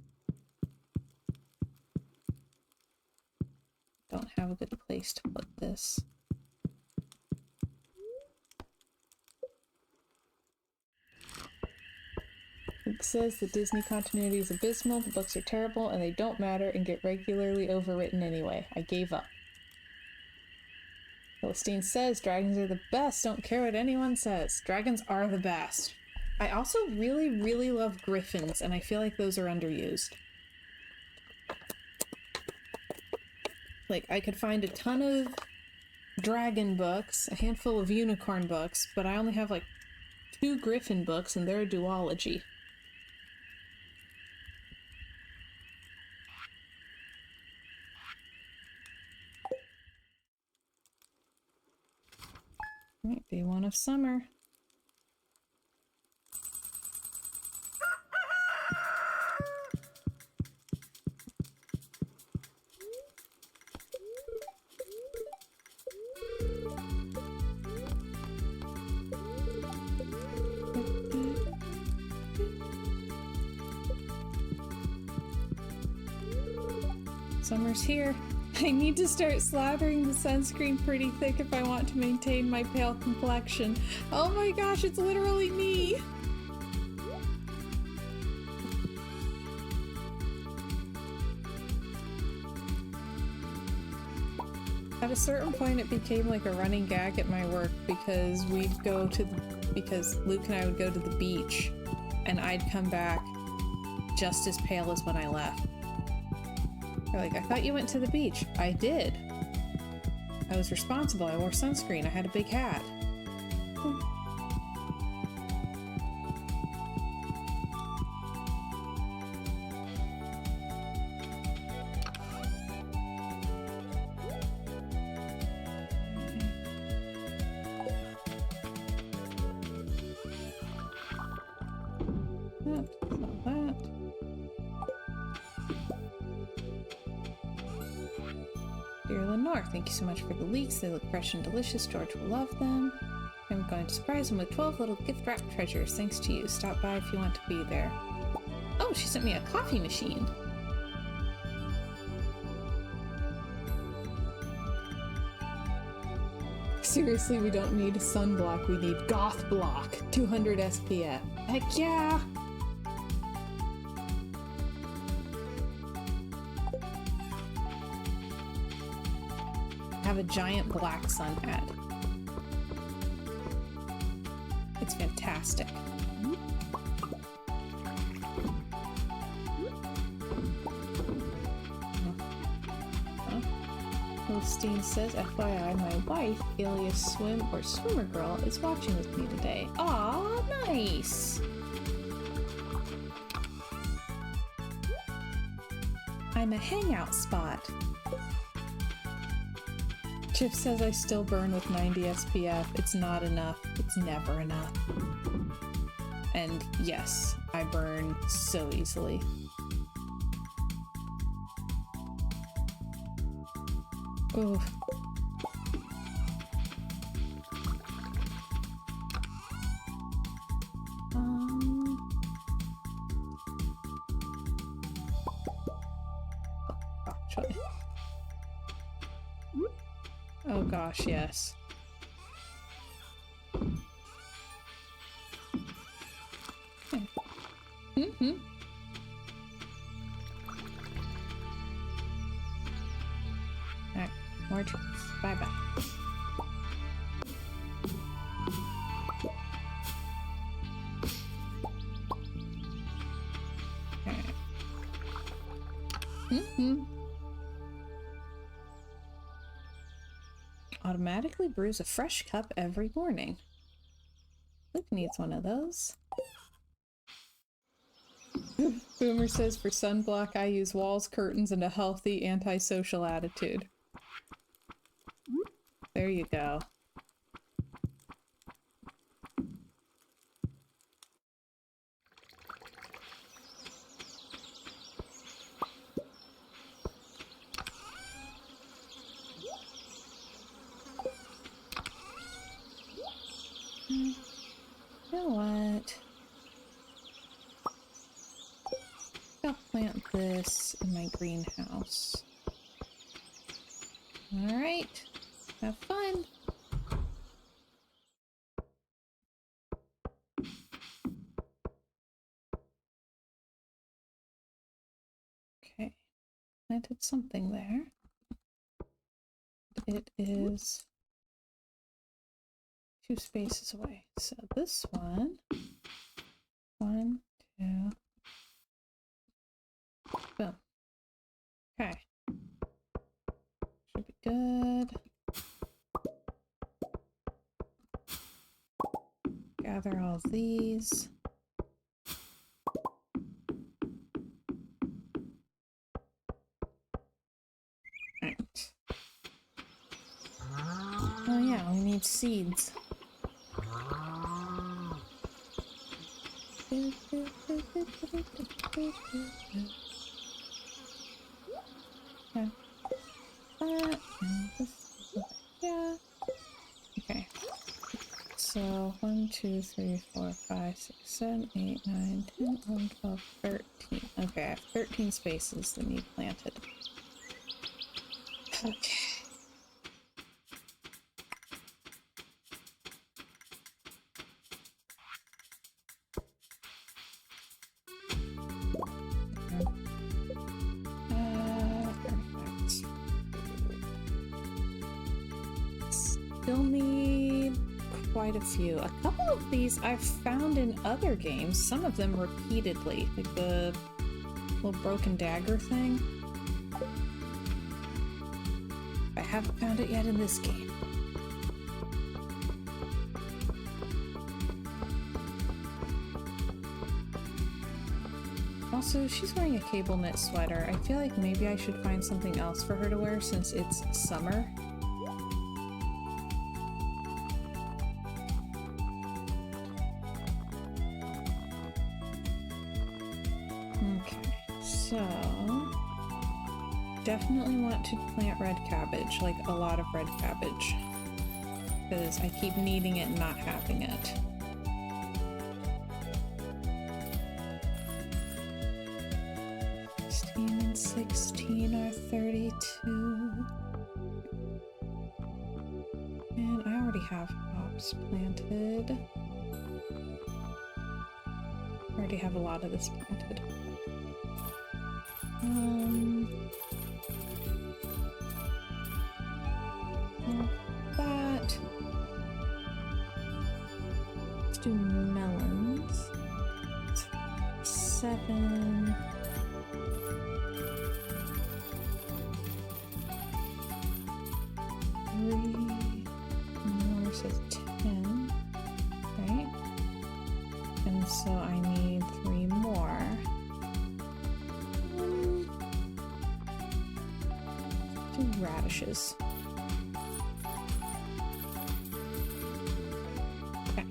Don't have a good place to put this. Luke says the Disney continuity is abysmal, the books are terrible, and they don't matter and get regularly overwritten anyway. I gave up. Philistine says dragons are the best, don't care what anyone says. Dragons are the best. I also really, really love griffins, and I feel like those are underused. Like, I could find a ton of dragon books, a handful of unicorn books, but I only have like 2 griffin books, and they're a duology. Right, day 1 of summer. Summer's here. I need to start slathering the sunscreen pretty thick if I want to maintain my pale complexion. Oh my gosh, it's literally me! At a certain point it became like a running gag at my work because because Luke and I would go to the beach and I'd come back just as pale as when I left. They're like, I thought you went to the beach. I did. I was responsible. I wore sunscreen. I had a big hat. Dear Lenore, thank you so much for the leeks. They look fresh and delicious. George will love them. I'm going to surprise him with 12 little gift-wrapped treasures thanks to you. Stop by if you want to be there. Oh, she sent me a coffee machine. Seriously, we don't need sunblock. We need goth block. 200 SPF. Heck yeah! Have a giant black sun hat. It's fantastic. Philistine says, FYI, my wife, alias Swim or Swimmer Girl, is watching with me today. Aw, nice! I'm a hangout spot. Chip says I still burn with 90 SPF. It's not enough. It's never enough. And yes, I burn so easily. Ooh. Oh gosh, yes. Mm-hmm. Alright, more trees. Bye-bye. Alright. Mm-hmm. Automatically brews a fresh cup every morning. Luke needs one of those. Boomer says for sunblock I use walls, curtains, and a healthy antisocial attitude. There you go. You know what? this in my greenhouse. Alright, have fun. Okay, planted something there. It is 2 spaces away. So this one, 1, 2, boom. Okay. Should be good. Gather all these. Right. Oh yeah, we need seeds. Okay. That and this is over here. Okay. So 1, 2, 3, 4, 5, 6, 7, 8, 9, 10, 11, 12, 13. Okay, I have 13 spaces that need planted. Okay. Perfect. Still need quite a few. A couple of these I've found in other games, some of them repeatedly, like the little broken dagger thing. I haven't found it yet in this game. Also, she's wearing a cable knit sweater. I feel like maybe I should find something else for her to wear since it's summer. Okay, so definitely want to plant red cabbage, like a lot of red cabbage, because I keep needing it and not having it. And 16 are 32. And I already have hops planted. I already have a lot of this planted. That. Let's do melons. 7. More says 10, right? And so I need 3 more. Do radishes. Okay.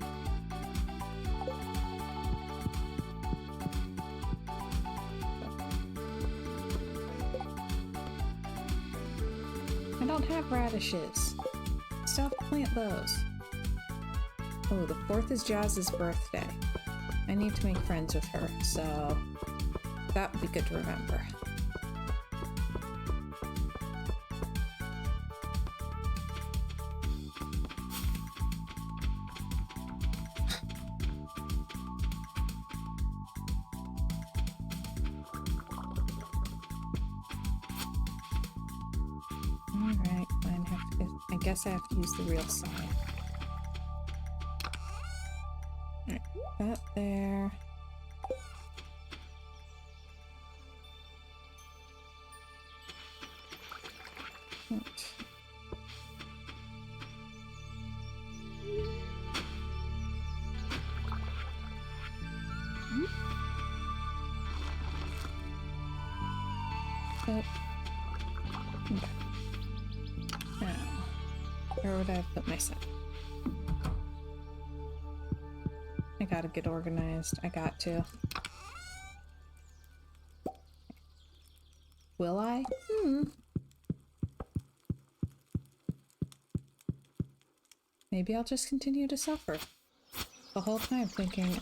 I don't have radishes. Still have to plant those. Oh, the 4th is Jazz's birthday. I need to make friends with her, so that would be good to remember. Alright, fine. I guess I have to use the real sign. Alright, that there. Right. Okay. Now, where would I have put my set? I gotta get organized. I got to. Will I? Maybe I'll just continue to suffer. The whole time thinking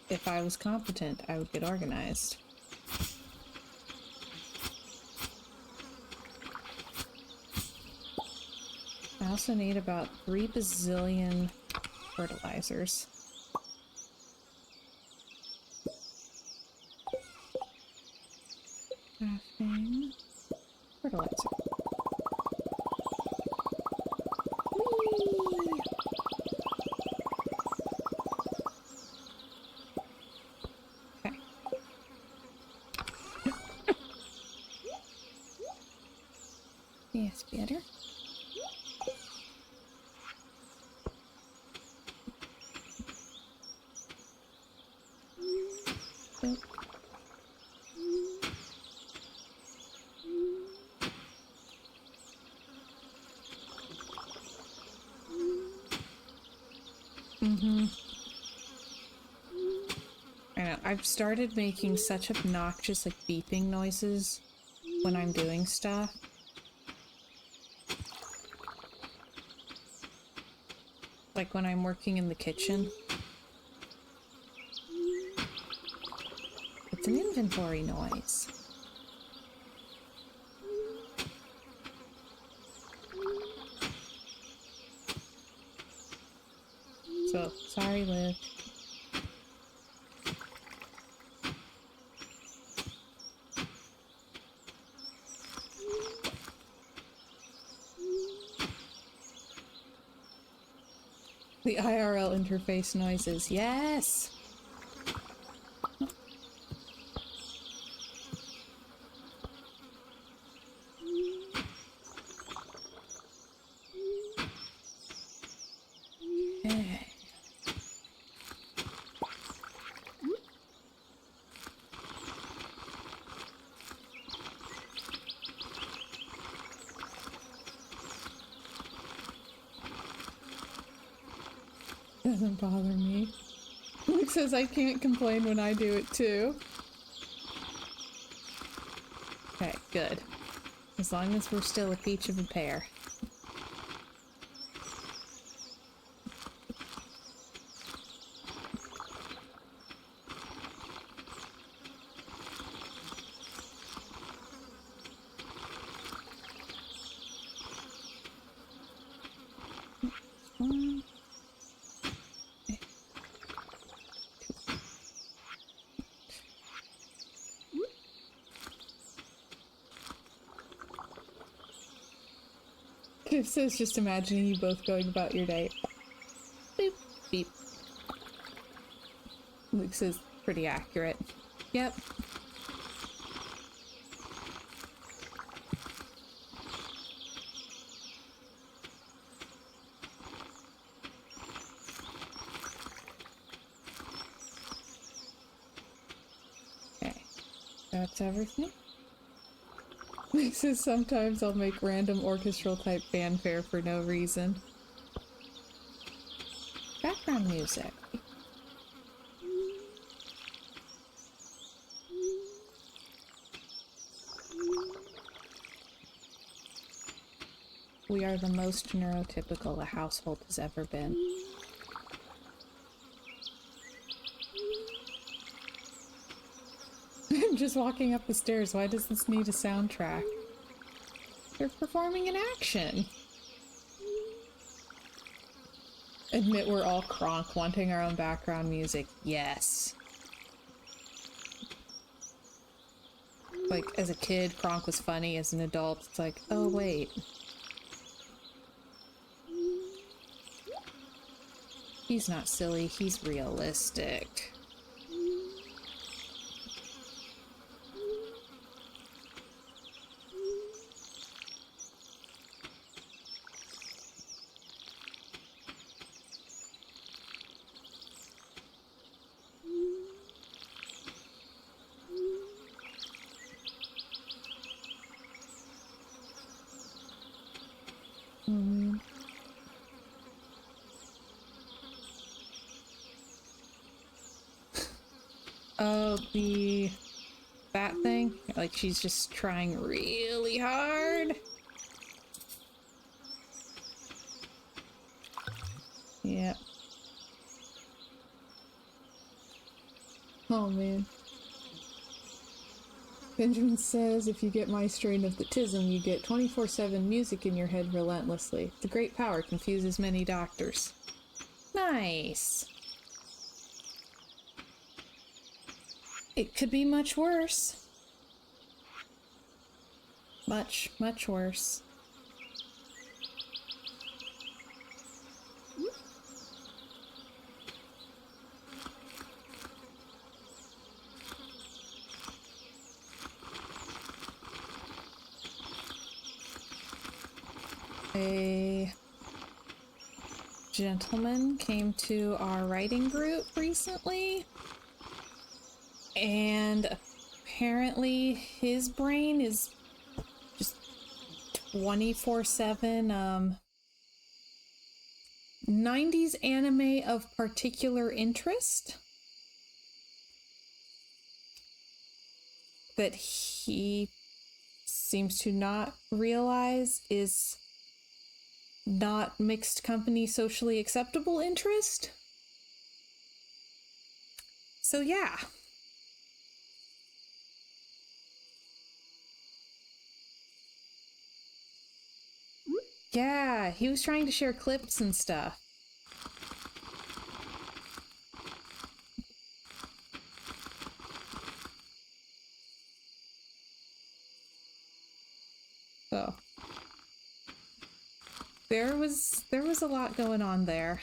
if I was competent, I would get organized. also need about 3 bazillion fertilizers. Crafting. Fertilizer. Whee! Okay. Yes, better. Oh. I know, I've started making such obnoxious, like, beeping noises when I'm doing stuff. Like when I'm working in the kitchen. It's an inventory noise. So, sorry, Liv. The IRL interface noises. Yes! Okay. Doesn't bother me. Luke says I can't complain when I do it too. Okay, good. As long as we're still a peach of a pear. Tiff says just imagining you both going about your day. Beep, beep. Luke says pretty accurate. Yep. Okay. That's everything. Luke says sometimes I'll make random orchestral type fanfare for no reason. Background music. We are the most neurotypical a household has ever been. I'm just walking up the stairs. Why does this need a soundtrack? They're performing an action. Admit we're all Kronk wanting our own background music. Yes. Like, as a kid, Kronk was funny. As an adult, it's like, oh wait. He's not silly, he's realistic. Oh, that thing? Like she's just trying really hard? Yep. Oh man. Benjamin says if you get my strain of the tism, you get 24/7 music in your head relentlessly. The great power confuses many doctors. Nice. It could be much worse. Much, much worse. A gentleman came to our writing group recently, and apparently his brain is just 24/7 90s anime of particular interest that he seems to not realize is not mixed company socially acceptable interest. So yeah. Yeah, he was trying to share clips and stuff. So there was a lot going on there.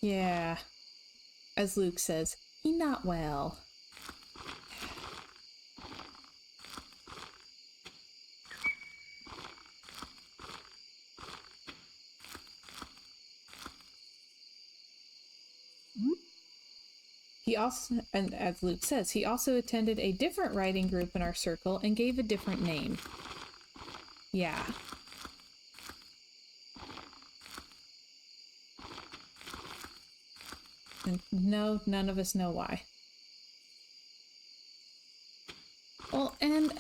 Yeah. As Luke says, he not well. He also, and as Luke says, he also attended a different writing group in our circle and gave a different name. Yeah. And no, none of us know why. Well, and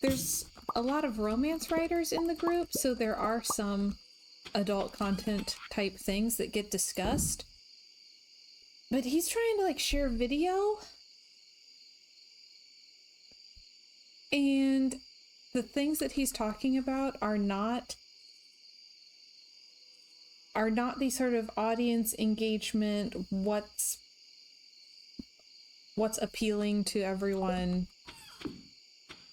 there's a lot of romance writers in the group, so there are some adult content type things that get discussed. But he's trying to like share video, and the things that he's talking about are not the sort of audience engagement, what's appealing to everyone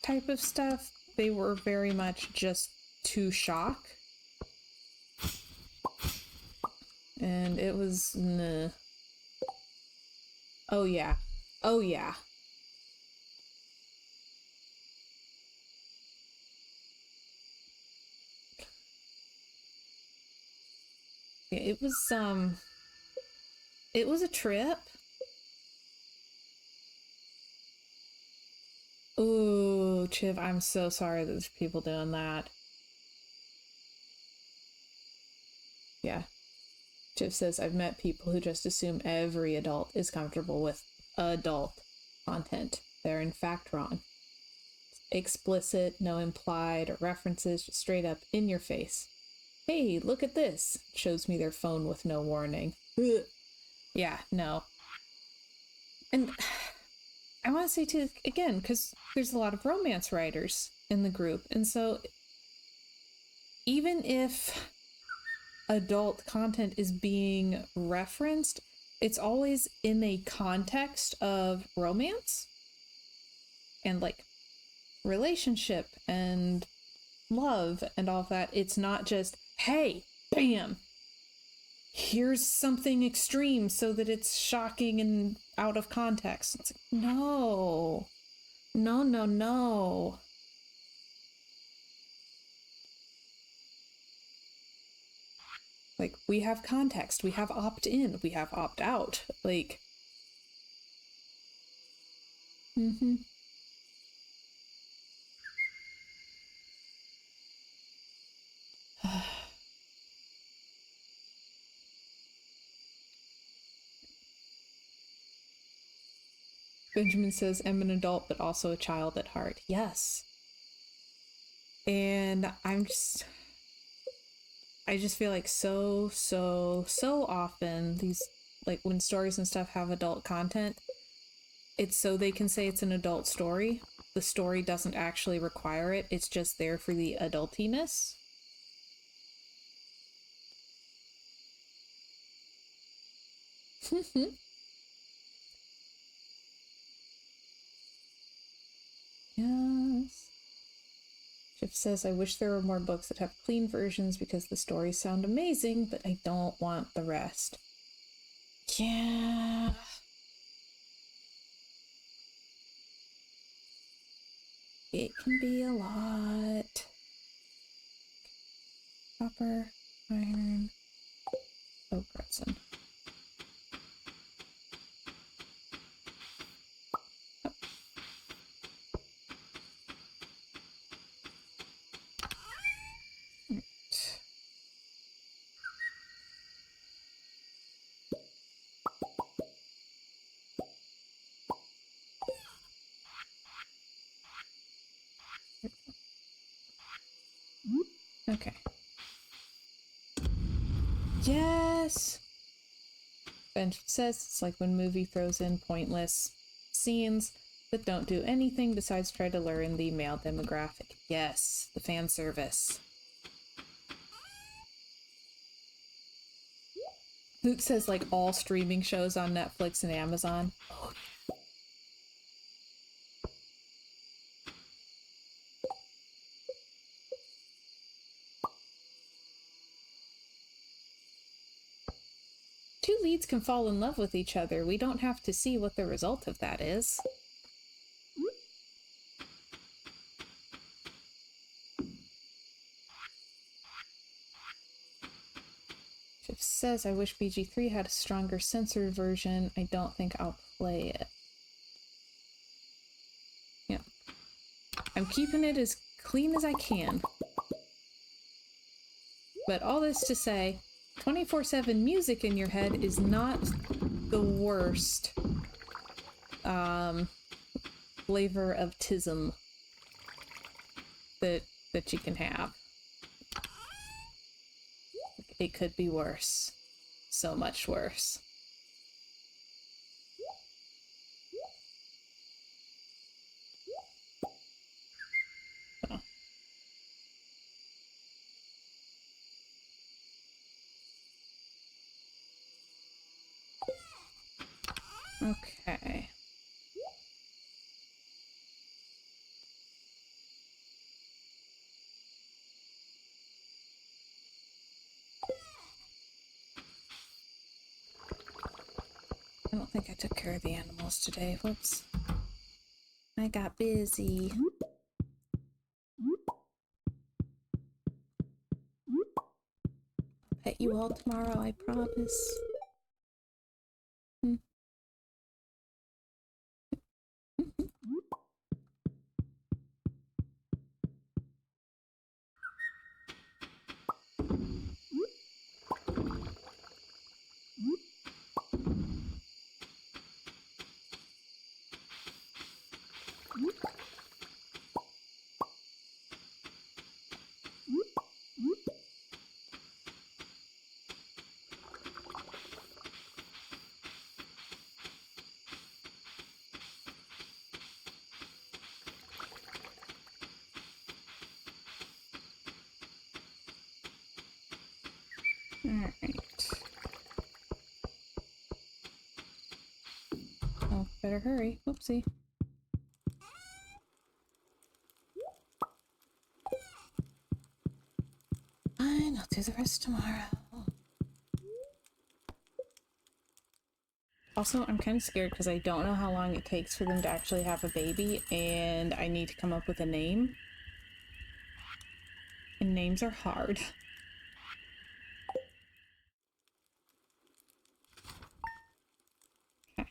type of stuff. They were very much just to shock. And it was nah. Oh yeah. Oh yeah. It was a trip. Ooh, Chiv, I'm so sorry that there's people doing that. Yeah. Chiv says, I've met people who just assume every adult is comfortable with adult content. They're in fact wrong. Explicit, no implied or references, just straight up in your face. Hey, look at this. Shows me their phone with no warning. Ugh. Yeah, no. And I want to say too, again, because there's a lot of romance writers in the group, and so even if adult content is being referenced, it's always in a context of romance and like relationship and love and all of that. It's not just, hey, bam, here's something extreme so that it's shocking and out of context. It's like, no. Like, we have context, we have opt-in, we have opt-out. Like, Benjamin says, I'm an adult, but also a child at heart. Yes. And I just feel like so often these, like when stories and stuff have adult content, it's so they can say it's an adult story. The story doesn't actually require it. It's just there for the adultiness. Yes. Chip says, I wish there were more books that have clean versions because the stories sound amazing, but I don't want the rest. Yeah. It can be a lot. Copper, iron. Oh, Gretson. Oh. Right. Okay. Yes! Ben says it's like when movie throws in pointless scenes that don't do anything besides try to lure in the male demographic. Yes, the fan service. Luke says like all streaming shows on Netflix and Amazon. Oh, yeah. Two leads can fall in love with each other. We don't have to see what the result of that is. Shift says, I wish BG3 had a stronger censored version. I don't think I'll play it. Yeah. I'm keeping it as clean as I can. But all this to say, 24/7 music in your head is not the worst flavor of tism that you can have. It could be worse. So much worse. Oh. Okay. I don't think I took care of the animals today. Whoops. I got busy. Pet you all tomorrow, I promise. Alright. Oh, better hurry. Whoopsie. Fine, I'll do the rest tomorrow. Also, I'm kind of scared because I don't know how long it takes for them to actually have a baby, and I need to come up with a name. And names are hard. Okay.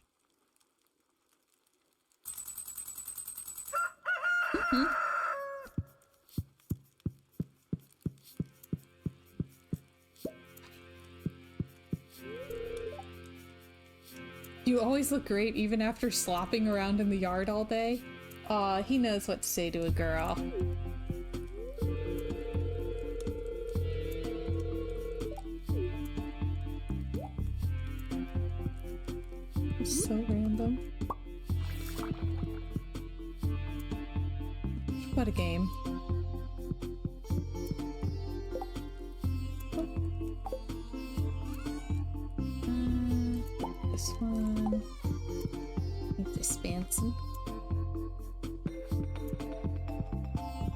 You always look great even after slopping around in the yard all day. Aw, he knows what to say to a girl. So random. What a game. This one. Make this fancy.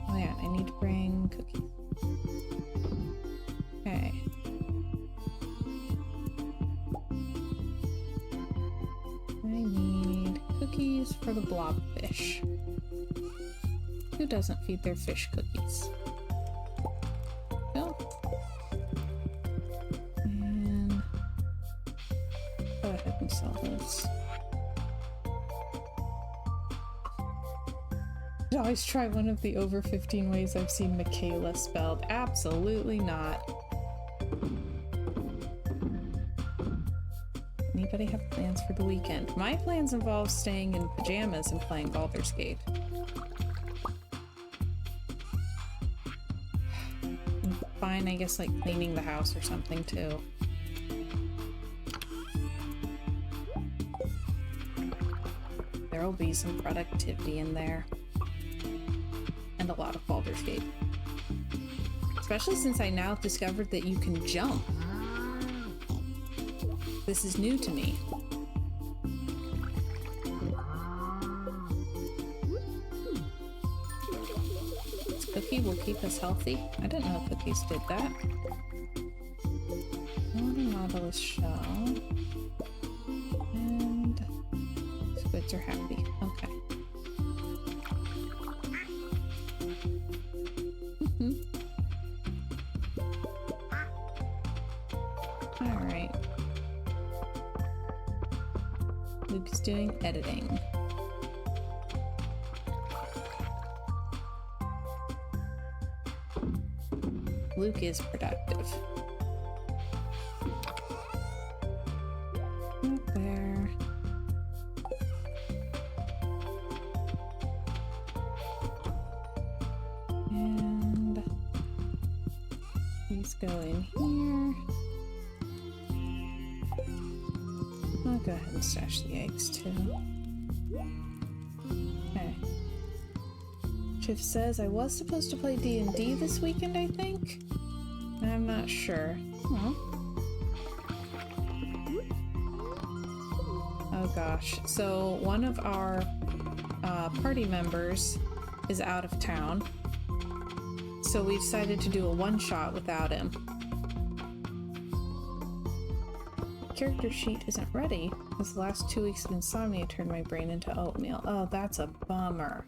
Oh yeah, I need to bring cookies. Okay. I need cookies for the blobfish. Who doesn't feed their fish cookies? Phil? And go ahead and sell those. I'd always try one of the over 15 ways I've seen Michaela spelled. Absolutely not. Anybody have plans for the weekend? My plans involve staying in pajamas and playing Baldur's Gate. Fine, I guess, like cleaning the house or something too. There'll be some productivity in there. And a lot of Baldur's Gate. Especially since I now discovered that you can jump. This is new to me. This cookie will keep us healthy. I didn't know cookies did that. One Nautilus shell. And squids are happy. Okay. Alright. Luke is doing editing. Luke is productive. Up there. And please go in here. I'll go ahead and stash the eggs too. Okay. Shiv says I was supposed to play D&D this weekend, I think? I'm not sure. Huh. Oh gosh. So one of our party members is out of town. So we decided to do a one-shot without him. Character sheet isn't ready because the last 2 weeks of insomnia turned my brain into oatmeal. Oh, that's a bummer.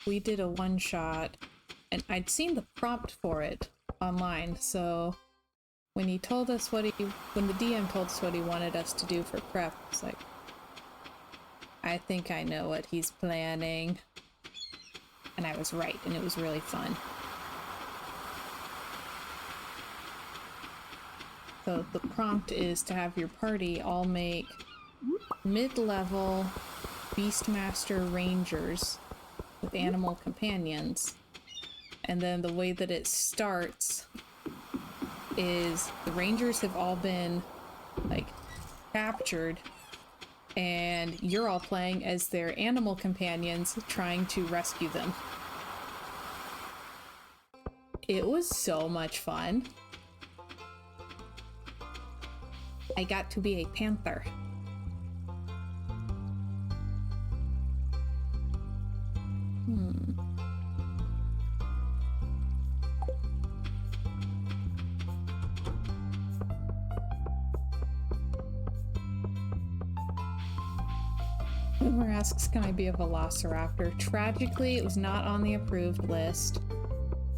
We did a one-shot, and I'd seen the prompt for it online, so when he told us when the DM told us what he wanted us to do for prep, it's like, I think I know what he's planning. And I was right, and it was really fun. So the prompt is to have your party all make mid-level Beastmaster Rangers with animal companions. And then the way that it starts is the Rangers have all been, like, captured, and you're all playing as their animal companions trying to rescue them. It was so much fun. I got to be a panther. Boomer asks, can I be a velociraptor? Tragically, it was not on the approved list,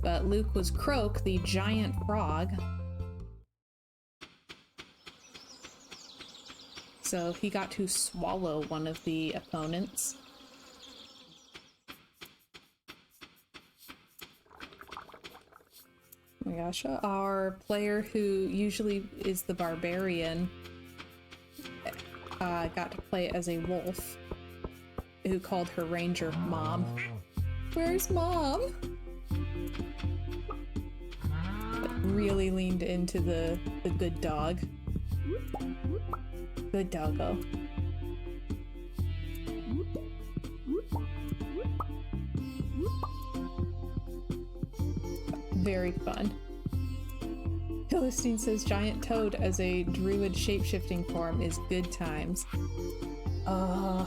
but Luke was Croak, the giant frog. So he got to swallow one of the opponents. Oh my gosh, our player who usually is the barbarian got to play as a wolf who called her ranger Mom. Where's Mom? But really leaned into the good dog. Good doggo. Very fun. Philistine says giant toad as a druid shapeshifting form is good times. I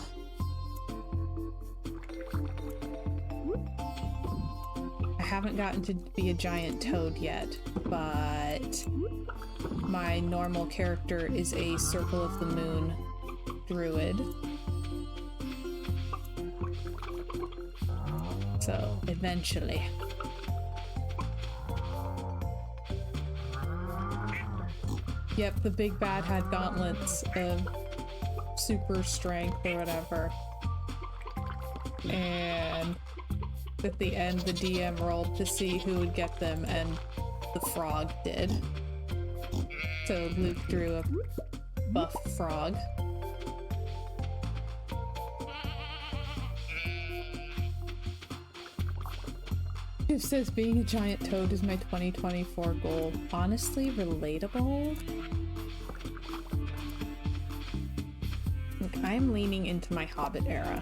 haven't gotten to be a giant toad yet, but my normal character is a Circle of the Moon druid. So, eventually. Yep, the big bad had gauntlets of super strength or whatever. And at the end, the DM rolled to see who would get them, and the frog did. So Luke drew a buff frog. It says being a giant toad is my 2024 goal. Honestly, relatable. Look, I'm leaning into my Hobbit era.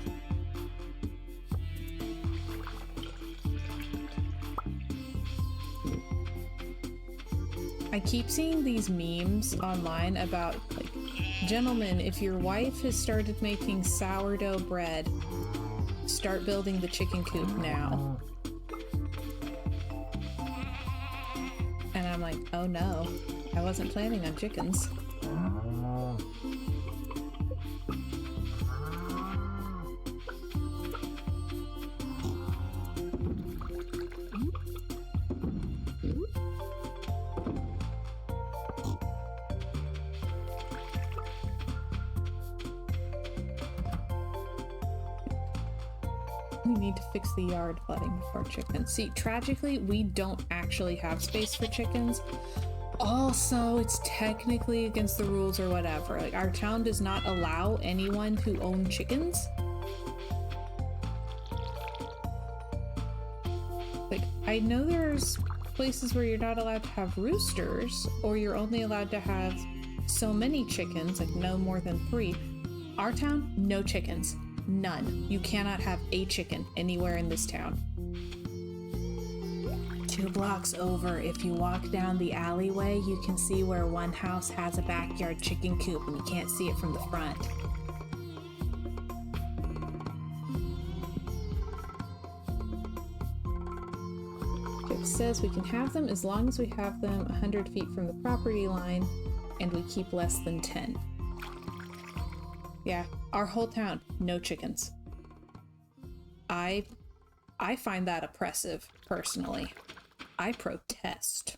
I keep seeing these memes online about, like, gentlemen, if your wife has started making sourdough bread, start building the chicken coop now. And I'm like, oh no, I wasn't planning on chickens. We need to fix the yard flooding before chickens. See, tragically, we don't actually have space for chickens. Also, it's technically against the rules or whatever. Like, our town does not allow anyone to own chickens. Like, I know there's places where you're not allowed to have roosters, or you're only allowed to have so many chickens, like no more than 3. Our town, no chickens. None. You cannot have a chicken anywhere in this town. 2 blocks over, if you walk down the alleyway, you can see where one house has a backyard chicken coop and you can't see it from the front. It says we can have them as long as we have them 100 feet from the property line and we keep less than 10. Yeah, our whole town, no chickens. I find that oppressive, personally. I protest.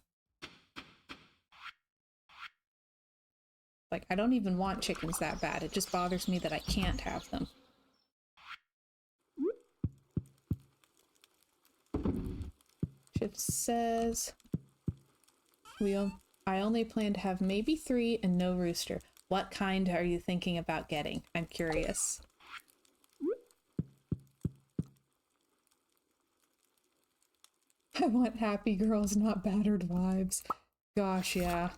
Like, I don't even want chickens that bad. It just bothers me that I can't have them. Shift says I only plan to have maybe 3 and no rooster. What kind are you thinking about getting? I'm curious. I want happy girls, not battered wives. Gosh, yeah.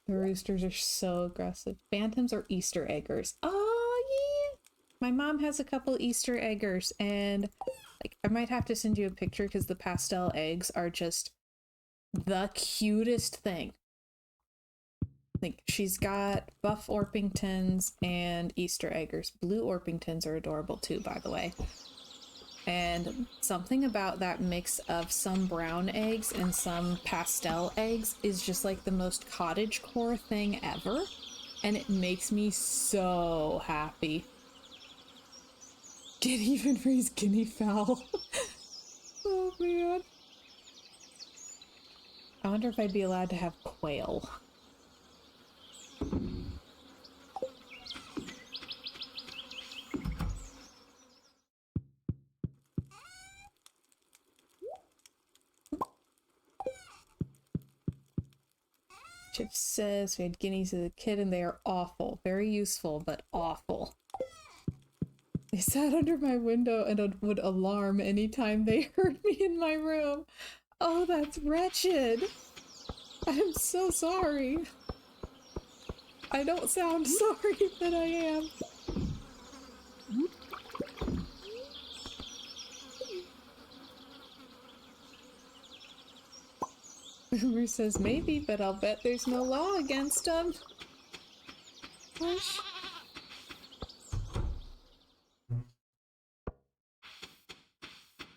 The roosters are so aggressive. Phantoms or Easter eggers? Oh, yeah! My mom has a couple Easter eggers, and like, I might have to send you a picture because the pastel eggs are just the cutest thing. Like, she's got buff Orpingtons and Easter eggers. Blue Orpingtons are adorable too, by the way. And something about that mix of some brown eggs and some pastel eggs is just like the most cottagecore thing ever. And it makes me so happy. Can't even raise guinea fowl. Oh man. I wonder if I'd be allowed to have quail. Chip says we had guineas as a kid and they are awful. Very useful, but awful. They sat under my window and would alarm anytime they heard me in my room. Oh, that's wretched. I'm so sorry. I don't sound sorry, but I am. Boomer says maybe, but I'll bet there's no law against them. Push.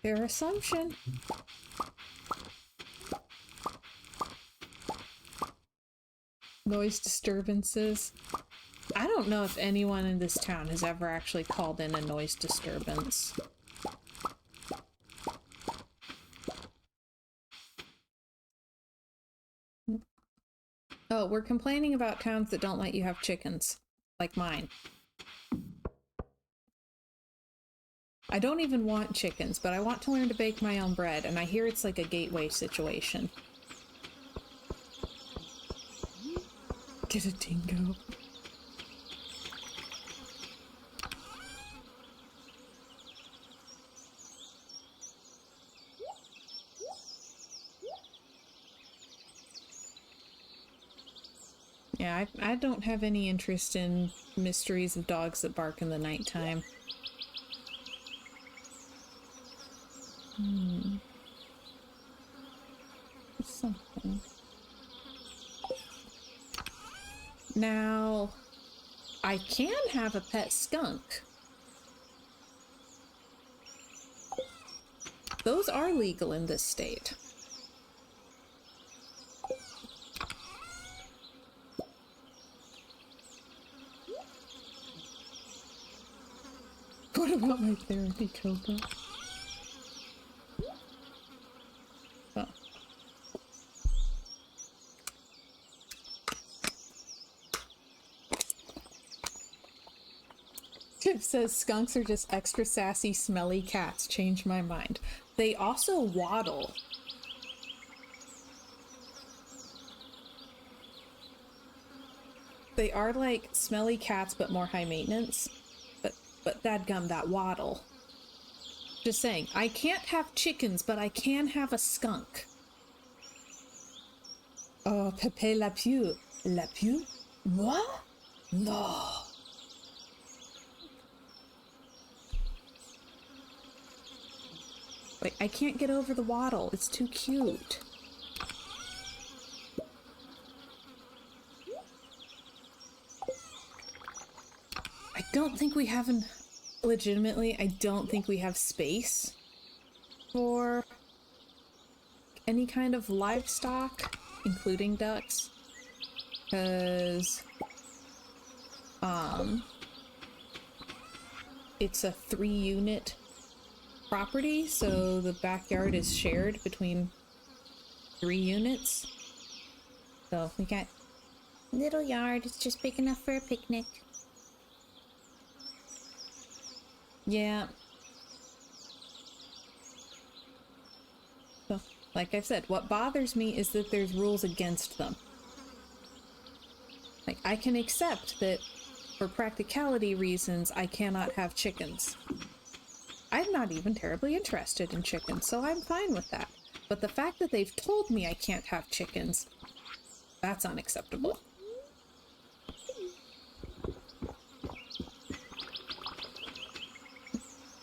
Fair assumption. Noise disturbances. I don't know if anyone in this town has ever actually called in a noise disturbance. Oh, we're complaining about towns that don't let you have chickens. Like mine. I don't even want chickens, but I want to learn to bake my own bread, and I hear it's like a gateway situation. Get a dingo. Yeah, I don't have any interest in mysteries of dogs that bark in the nighttime. Something. Now, I can have a pet skunk. Those are legal in this state. What about my therapy, Coco? Oh. Chip says skunks are just extra sassy, smelly cats. Changed my mind. They also waddle. They are like smelly cats, but more high maintenance. But dadgum, that waddle. Just saying, I can't have chickens, but I can have a skunk. Oh, Pepe la Pew. La Pew? Moi? No. Like, I can't get over the waddle. It's too cute. I don't think we have legitimately, I don't think we have space for any kind of livestock, including ducks, because it's a 3-unit property, so the backyard is shared between 3 units. So we got little yard, it's just big enough for a picnic. Yeah. So, like I said, what bothers me is that there's rules against them. Like, I can accept that for practicality reasons, I cannot have chickens. I'm not even terribly interested in chickens, so I'm fine with that. But the fact that they've told me I can't have chickens, that's unacceptable.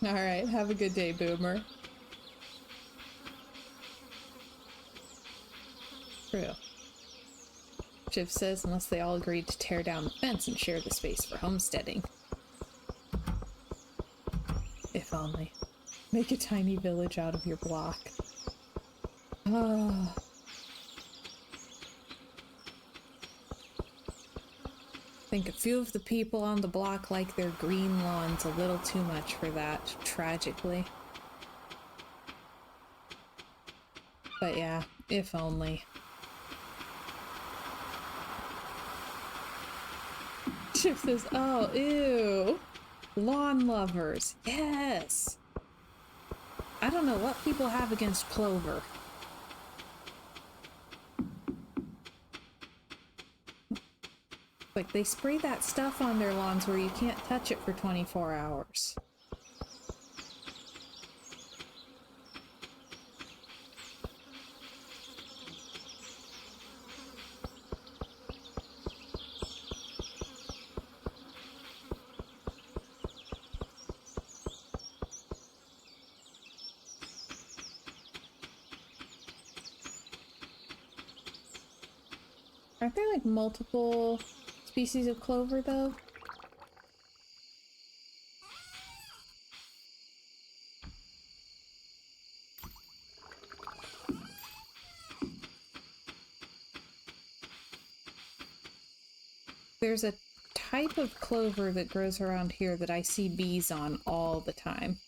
Alright, have a good day, Boomer. True. Chip says unless they all agreed to tear down the fence and share the space for homesteading. If only. Make a tiny village out of your block. Ah. I think a few of the people on the block like their green lawns a little too much for that, tragically. But yeah, if only. Chip says, oh, ew. Lawn lovers. Yes. I don't know what people have against clover. Like, they spray that stuff on their lawns where you can't touch it for 24 hours. Aren't there, like, multiple species of clover, though? There's a type of clover that grows around here that I see bees on all the time.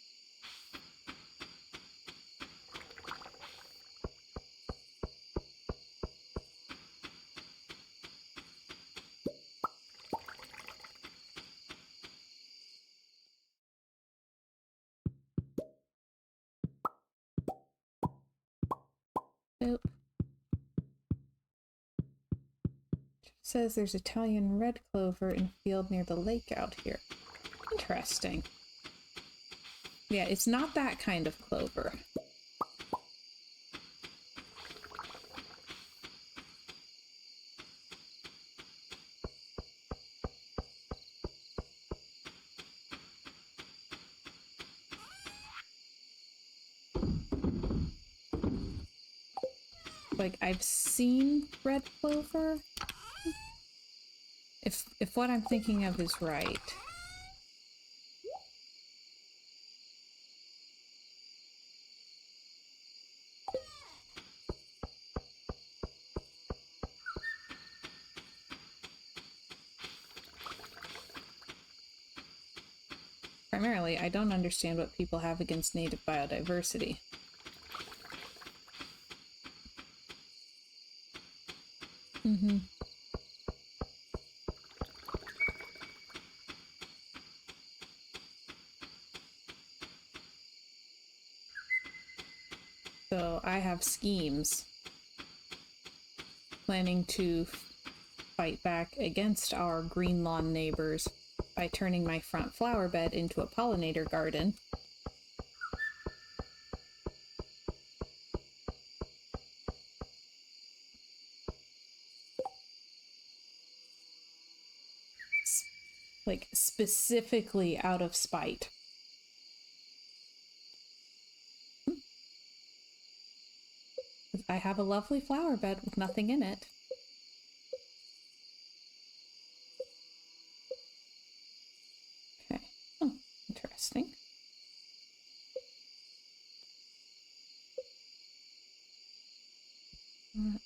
Nope. Says there's Italian red clover in a field near the lake out here. Interesting. Yeah, it's not that kind of clover. Like, I've seen red clover. If what I'm thinking of is right. Primarily, I don't understand what people have against native biodiversity. Mm-hmm. So I have schemes planning to fight back against our green lawn neighbors by turning my front flower bed into a pollinator garden. Like, specifically out of spite. I have a lovely flower bed with nothing in it. Okay. Oh, interesting. Alright.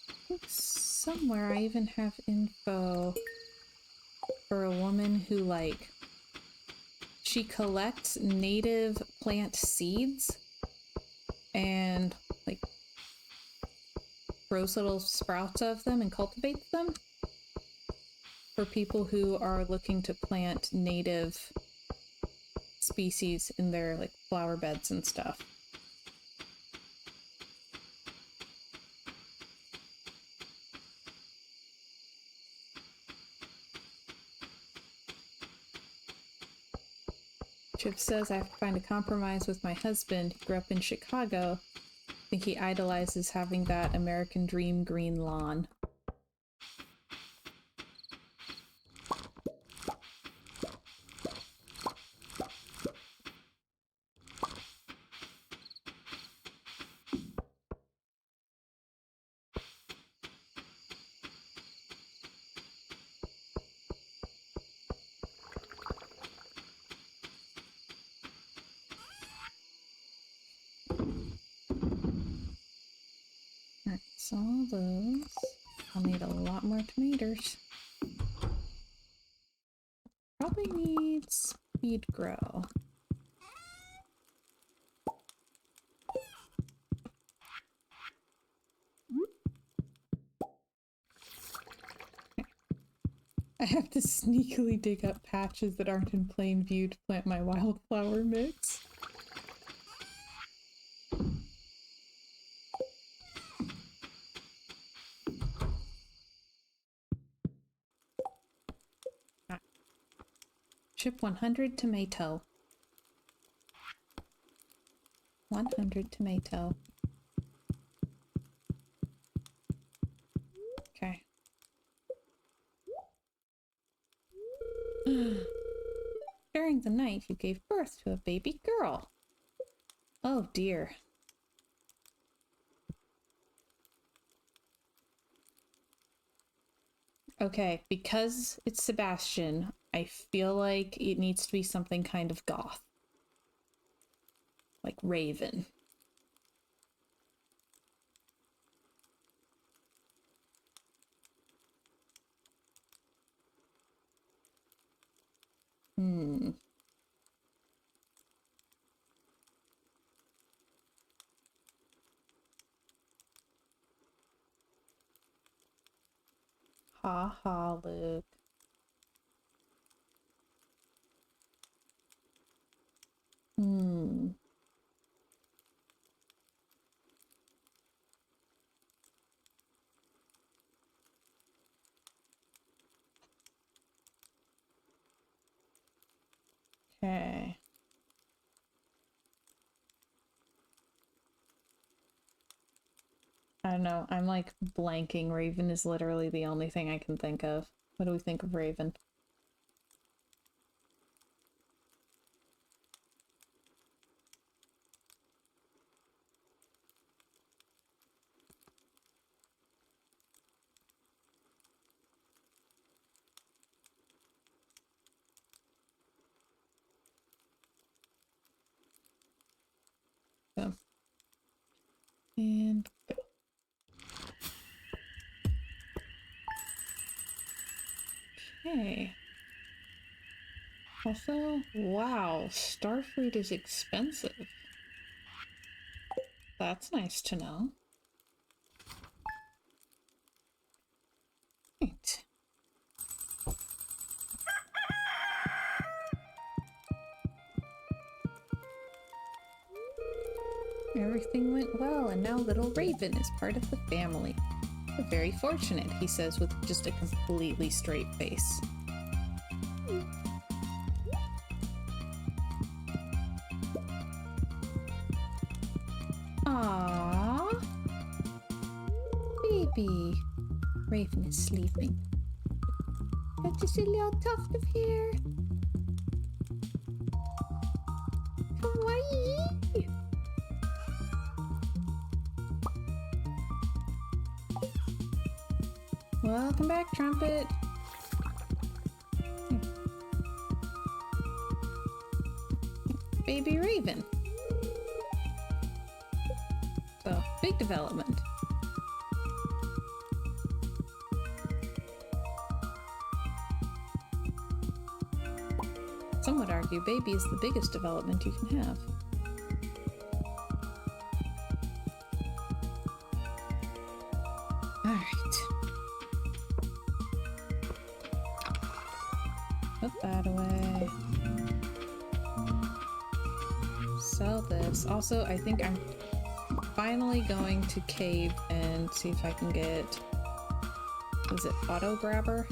I think somewhere I even have info for a woman who, like, she collects native plant seeds and, like, grows little sprouts of them and cultivates them for people who are looking to plant native species in their, like, flower beds and stuff. Chip says I have to find a compromise with my husband. He grew up in Chicago. I think he idolizes having that American dream green lawn. Alright, so all those. I'll need a lot more tomatoes. Probably need speed grow. I have to sneakily dig up patches that aren't in plain view to plant my wildflower mix. Chip 100 tomato. 100 tomato. Okay. During the night, you gave birth to a baby girl. Oh dear. Okay, because it's Sebastian, I feel like it needs to be something kind of goth. Like Raven. Hmm. Ha ha, Luke. Hmm. Okay. I don't know. I'm like blanking. Raven is literally the only thing I can think of. What do we think of Raven? So. And go. Okay. Also, wow, Starfruit is expensive. That's nice to know. Right. Everything went well, and now little Raven is part of the family. We're very fortunate, he says with just a completely straight face. Aww. Baby. Raven is sleeping. Got just a little tuft of hair. Kawaii. Welcome back, Trumpet. Baby Raven. So, big development. Some would argue baby is the biggest development you can have. Alright. Put that away. Sell this. Also, I think I'm finally going to cave and see if I can get... is it auto grabber?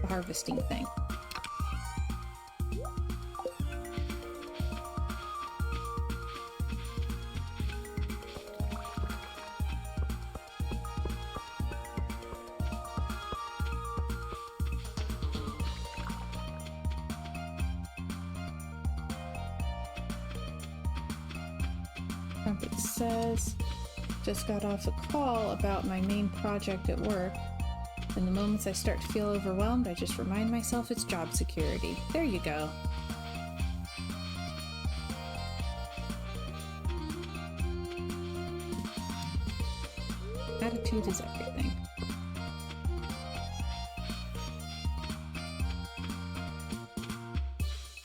The harvesting thing. Trumpet says, just got off a call about my main project at work. In the moments I start to feel overwhelmed, I just remind myself it's job security. There you go. Attitude is everything.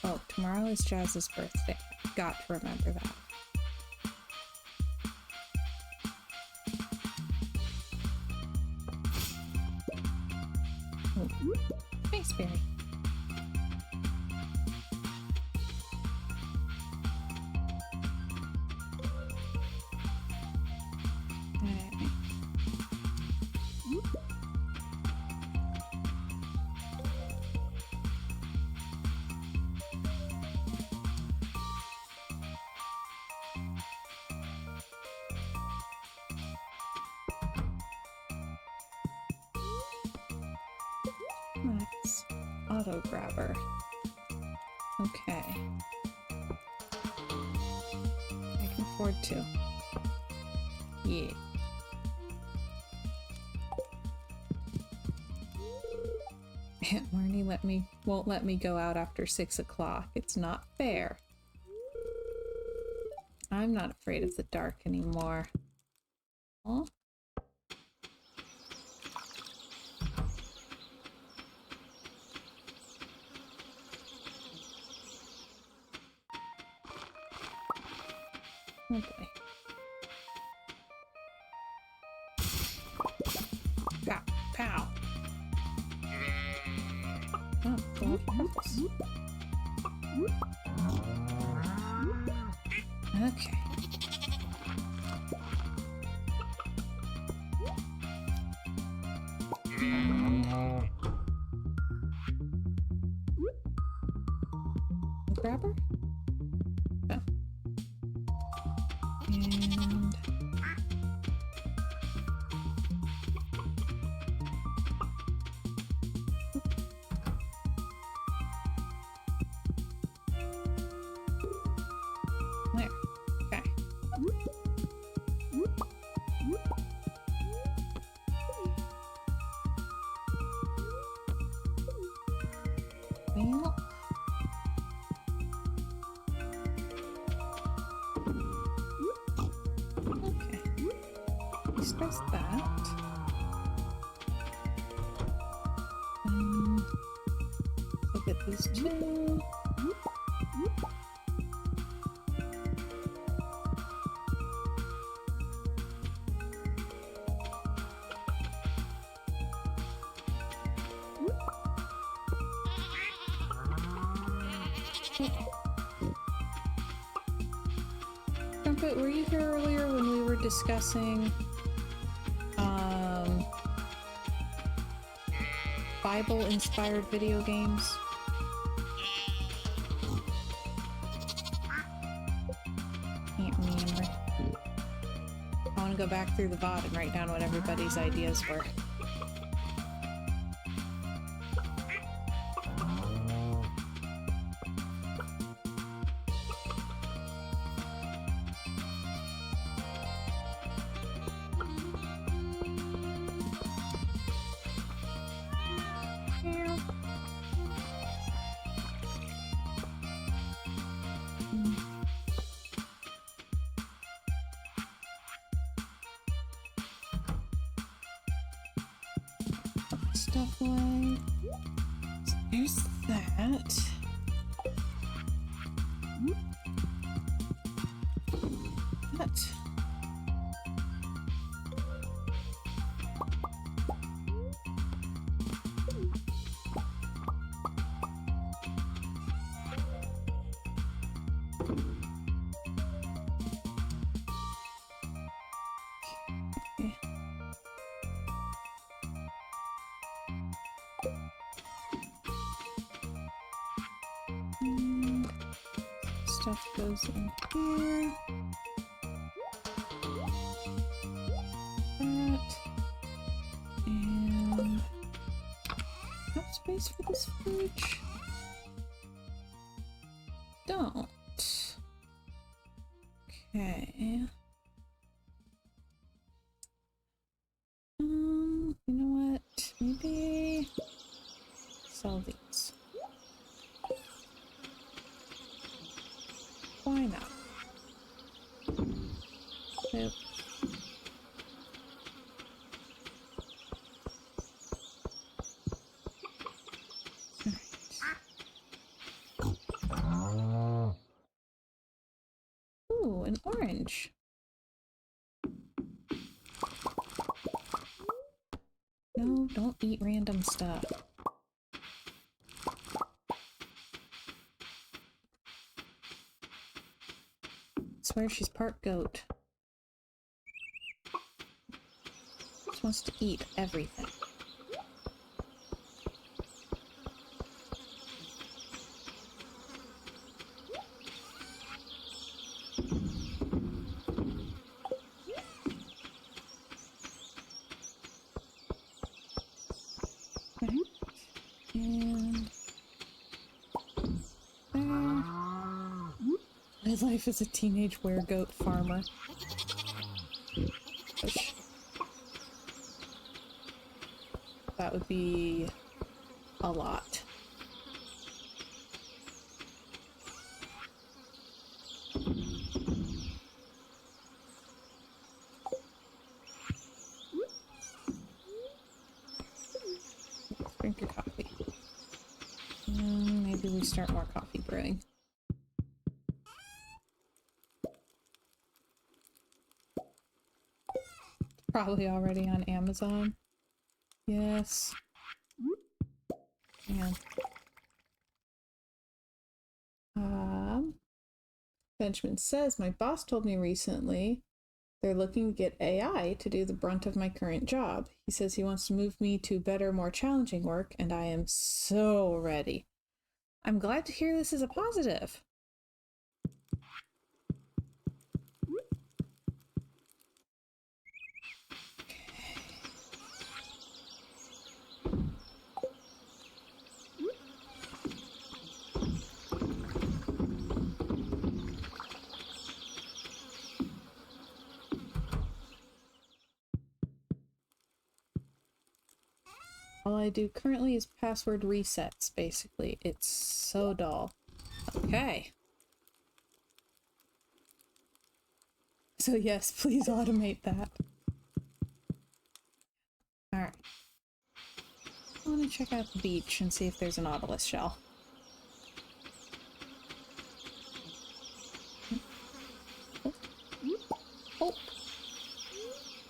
Oh, tomorrow is Jazz's birthday. Got to remember that. Spaceberry. auto grabber. Okay. I can afford to. Yeah. Aunt Marnie won't let me go out after 6 o'clock. It's not fair. I'm not afraid of the dark anymore. Huh? Oh boy. Pow! Pow! Oh, God, purpose. Okay. Grabber? Oh. And... there. Okay. Well... okay. At least there's that. Look at these two. Trumpet, were you here earlier when we were discussing Bible-inspired video games? Can't remember. I want to go back through the VOD and write down what everybody's ideas were. Stuff away. So there's that. That. Stuff goes in here. That. And have space for this fridge? Don't. Okay. You know what? Maybe sell these. Why not? Nope. Alright. Ooh, an orange. No, don't eat random stuff. I swear she's part goat. She wants to eat everything. Okay. And My life as a teenage weregoat farmer. Which, that would be a lot. Drink your coffee. Maybe we start more coffee brewing. Probably already on Amazon. Yes. Hang on. Benjamin says, my boss told me recently they're looking to get AI to do the brunt of my current job. He says he wants to move me to better, more challenging work, and I am so ready. I'm glad to hear this is a positive. All I do currently is password resets, basically. It's so dull. Okay. So yes, please automate that. Alright. I want to check out the beach and see if there's an obelisk shell. Oh. Oh.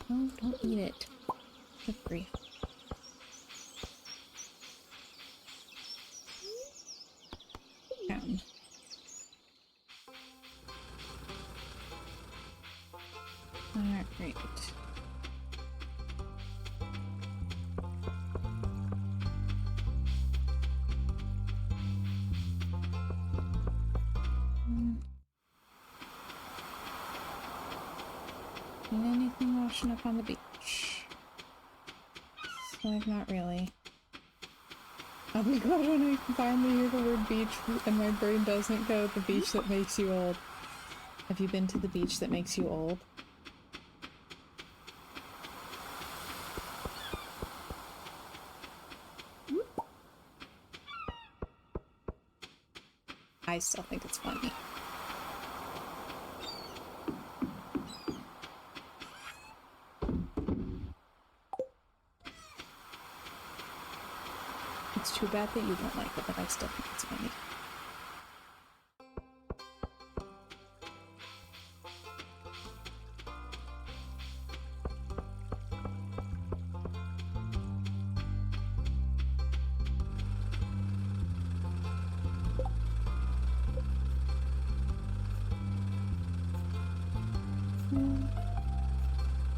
No, don't eat it. Good grief. Down. Alright. Anything washing up on the beach? So like, not really. I'll be glad when I finally hear the word beach and my brain doesn't go, the beach that makes you old. Have you been to the beach that makes you old? I still think it's funny. It's too bad that you don't like it, but I still think it's funny.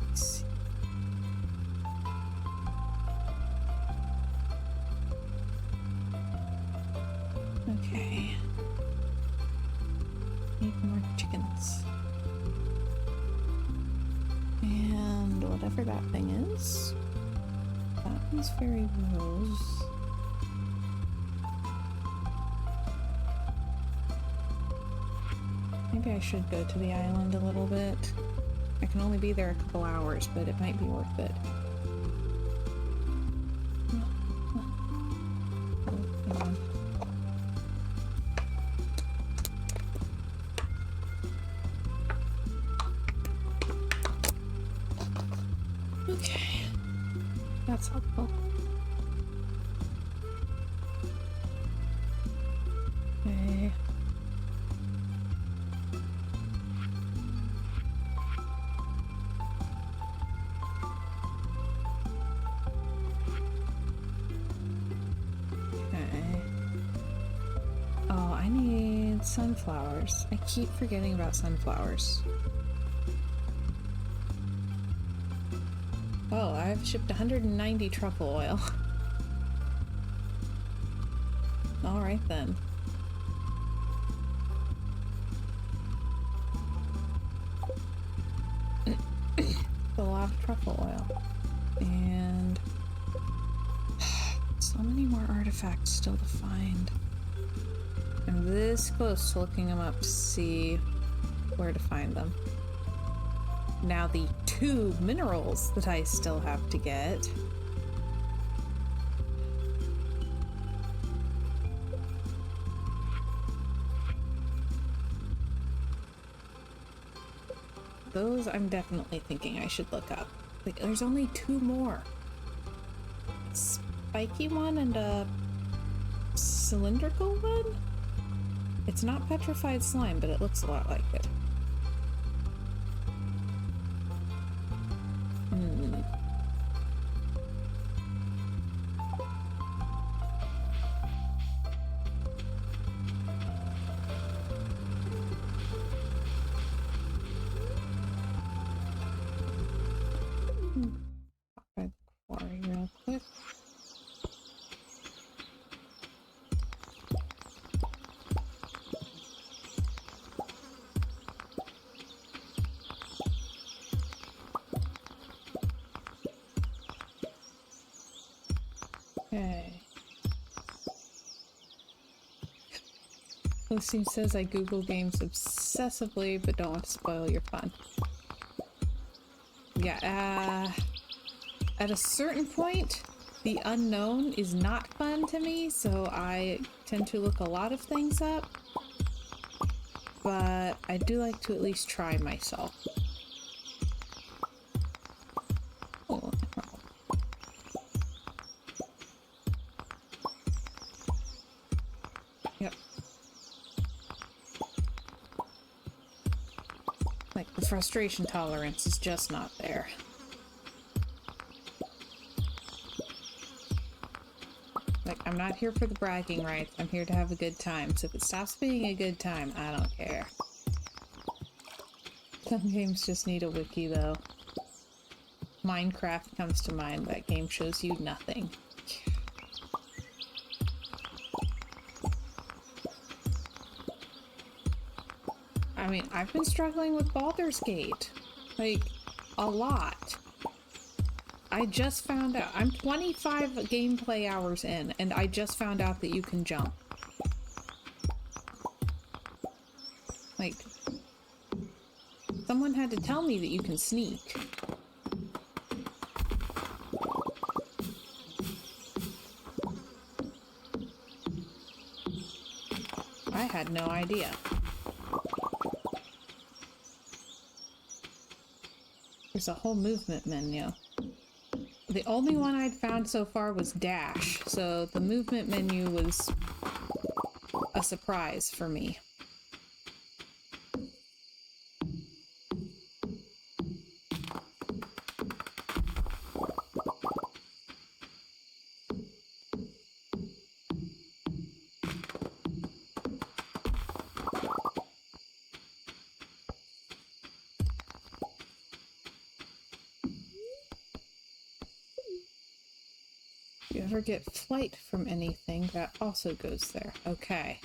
Let's see. Okay. Need more chickens. And whatever that thing is, that one's very rose. Maybe I should go to the island a little bit. I can only be there a couple hours, but it might be worth it. Oh, hang on. Okay, that's helpful. Okay. Okay. Oh, I need sunflowers. I keep forgetting about sunflowers. Oh, I've shipped 190 truffle oil. Alright then. A lot of truffle oil. And so many more artifacts still to find. I'm this close to looking them up to see where to find them. Now the 2 minerals that I still have to get. Those I'm definitely thinking I should look up. Like, there's only 2 more. A spiky one and a cylindrical one? It's not petrified slime, but it looks a lot like it. By the quarry real quick. Okay. Lucy says I Google games obsessively, but don't want to spoil your fun. Yeah, at a certain point, the unknown is not fun to me, so I tend to look a lot of things up. But I do like to at least try myself. Oh. Yep. Like, the frustration tolerance is just not there. Like, I'm not here for the bragging rights, I'm here to have a good time. So if it stops being a good time, I don't care. Some games just need a wiki, though. Minecraft comes to mind. That game shows you nothing. I mean, I've been struggling with Baldur's Gate. Like, a lot. I just found out. I'm 25 gameplay hours in, and I just found out that you can jump. Like, someone had to tell me that you can sneak. I had no idea. There's a whole movement menu. The only one I'd found so far was dash, so the movement menu was a surprise for me. If you ever get flight from anything, that also goes there. Okay.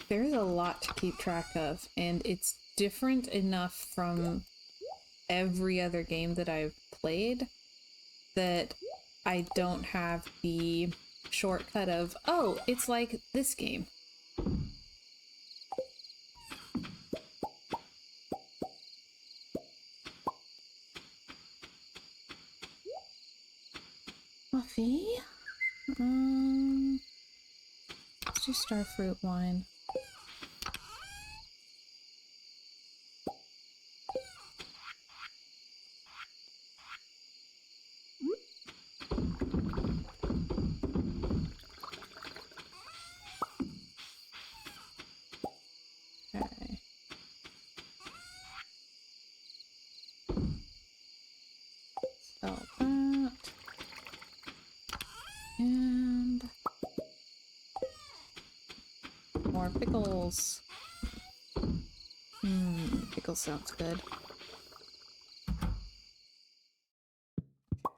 There's a lot to keep track of, and it's different enough from every other game that I've played that I don't have the shortcut of, oh, it's like this game. Coffee? Let's do starfruit wine. Okay. Sell that. And more pickles. Pickles sounds good.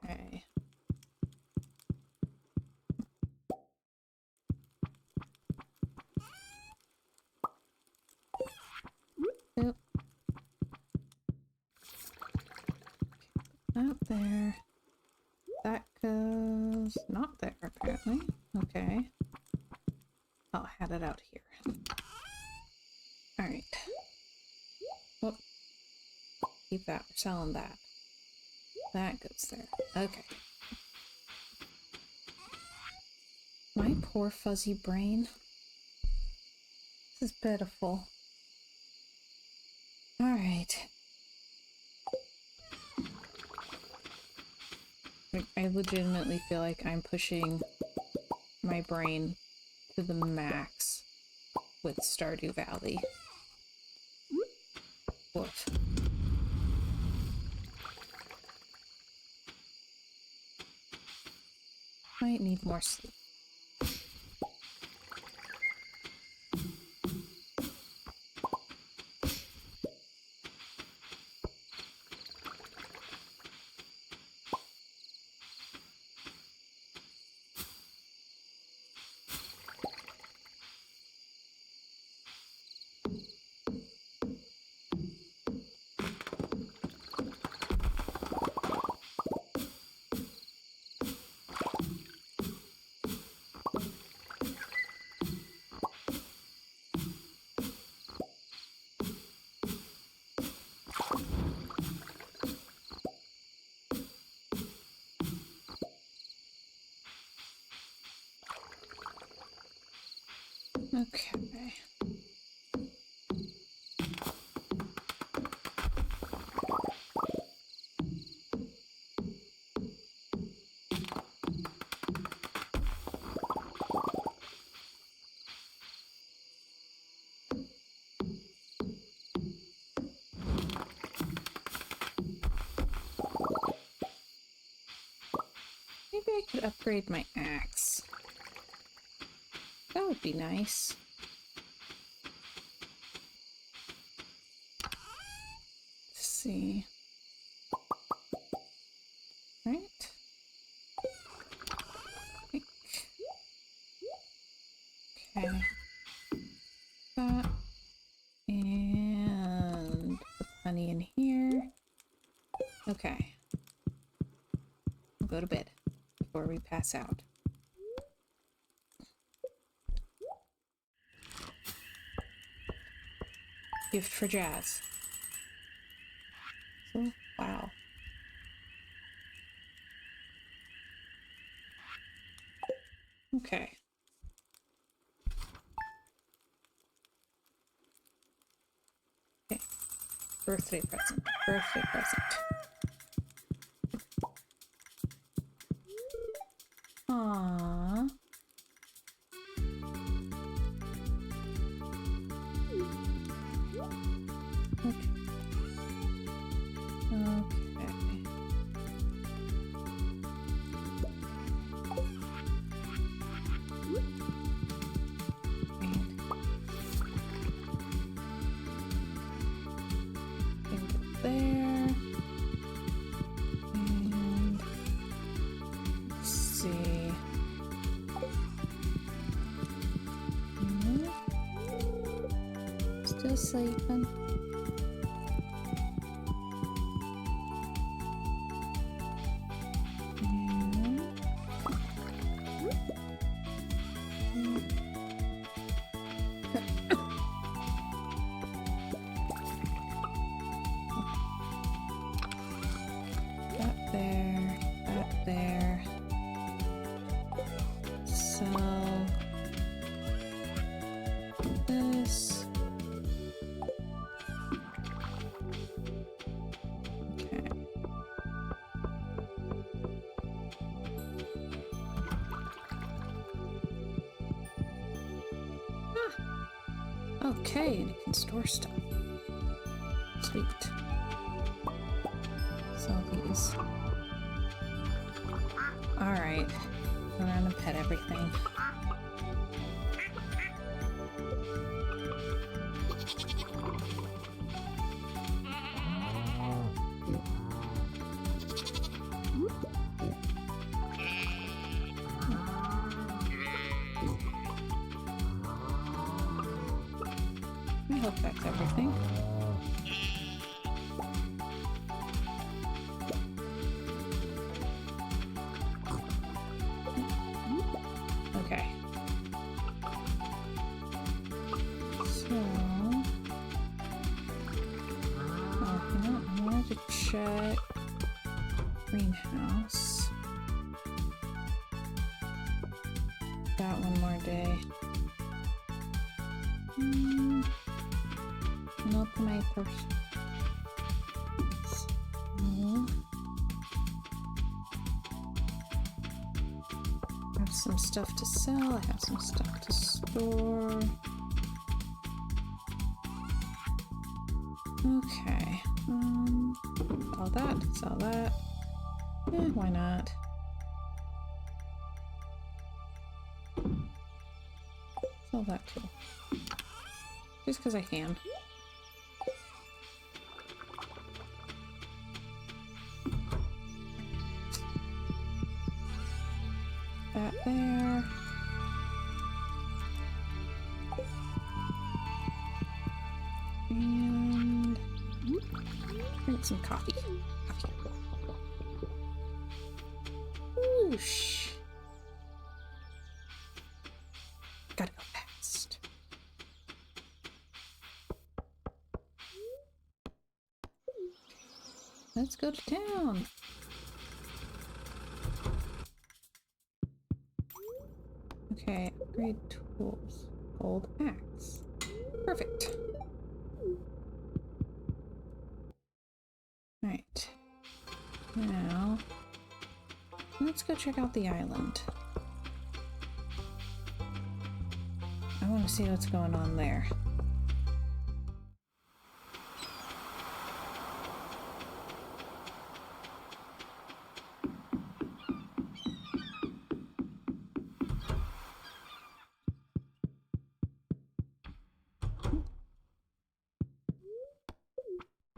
Okay. Oop. Out there. That goes not there, apparently. Okay. I'll head it out here. Alright. Oh. Keep that. We're selling that. That goes there. Okay. My poor fuzzy brain. This is pitiful. Alright. I legitimately feel like I'm pushing my brain to the max with Stardew Valley. Woof. Might need more sleep. Okay. Maybe I could upgrade my axe. That would be nice. Let's see. Right? Okay. That. And put honey in here. Okay. We'll go to bed before we pass out. Gift for Jazz. So, wow. Okay. Okay. Birthday present. Birthday present. Aww. Sleeping. That there. So this. Okay, and it can store stuff. Sweet. Sell these. Alright. Go around and pet everything. I hope that's everything. check greenhouse. Got one more day. Not my person. I have some stuff to sell. I have some stuff to store. Okay. Sell that. Sell that. Why not? Sell that too. Just because I can. That there. And drink some coffee. Whoosh. Gotta go fast. Let's go to town. Okay, upgrade tools. Gold axe. Perfect. Alright. Now, let's go check out the island. I want to see what's going on there.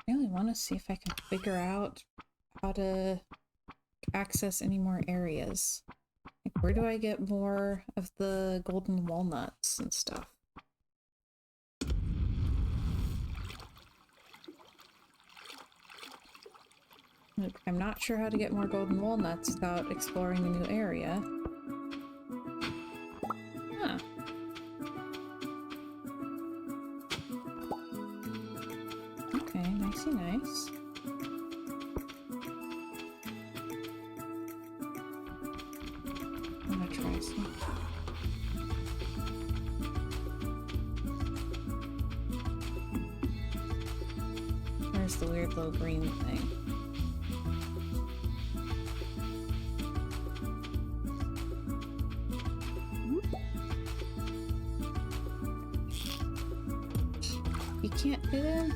I really want to see if I can figure out how to access any more areas. Like, where do I get more of the golden walnuts and stuff? Like, I'm not sure how to get more golden walnuts without exploring a new area. Huh. Okay, nicey nice. I'm gonna try some. Where's the weird little green thing? You can't fit in?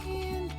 Man.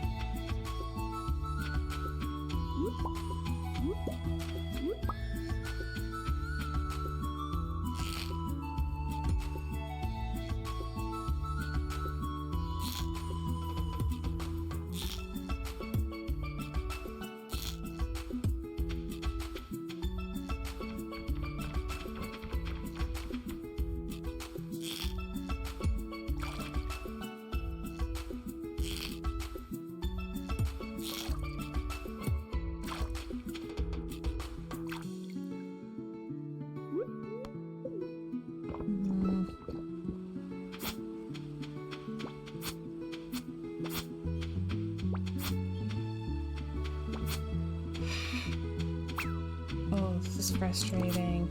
Oh, this is frustrating.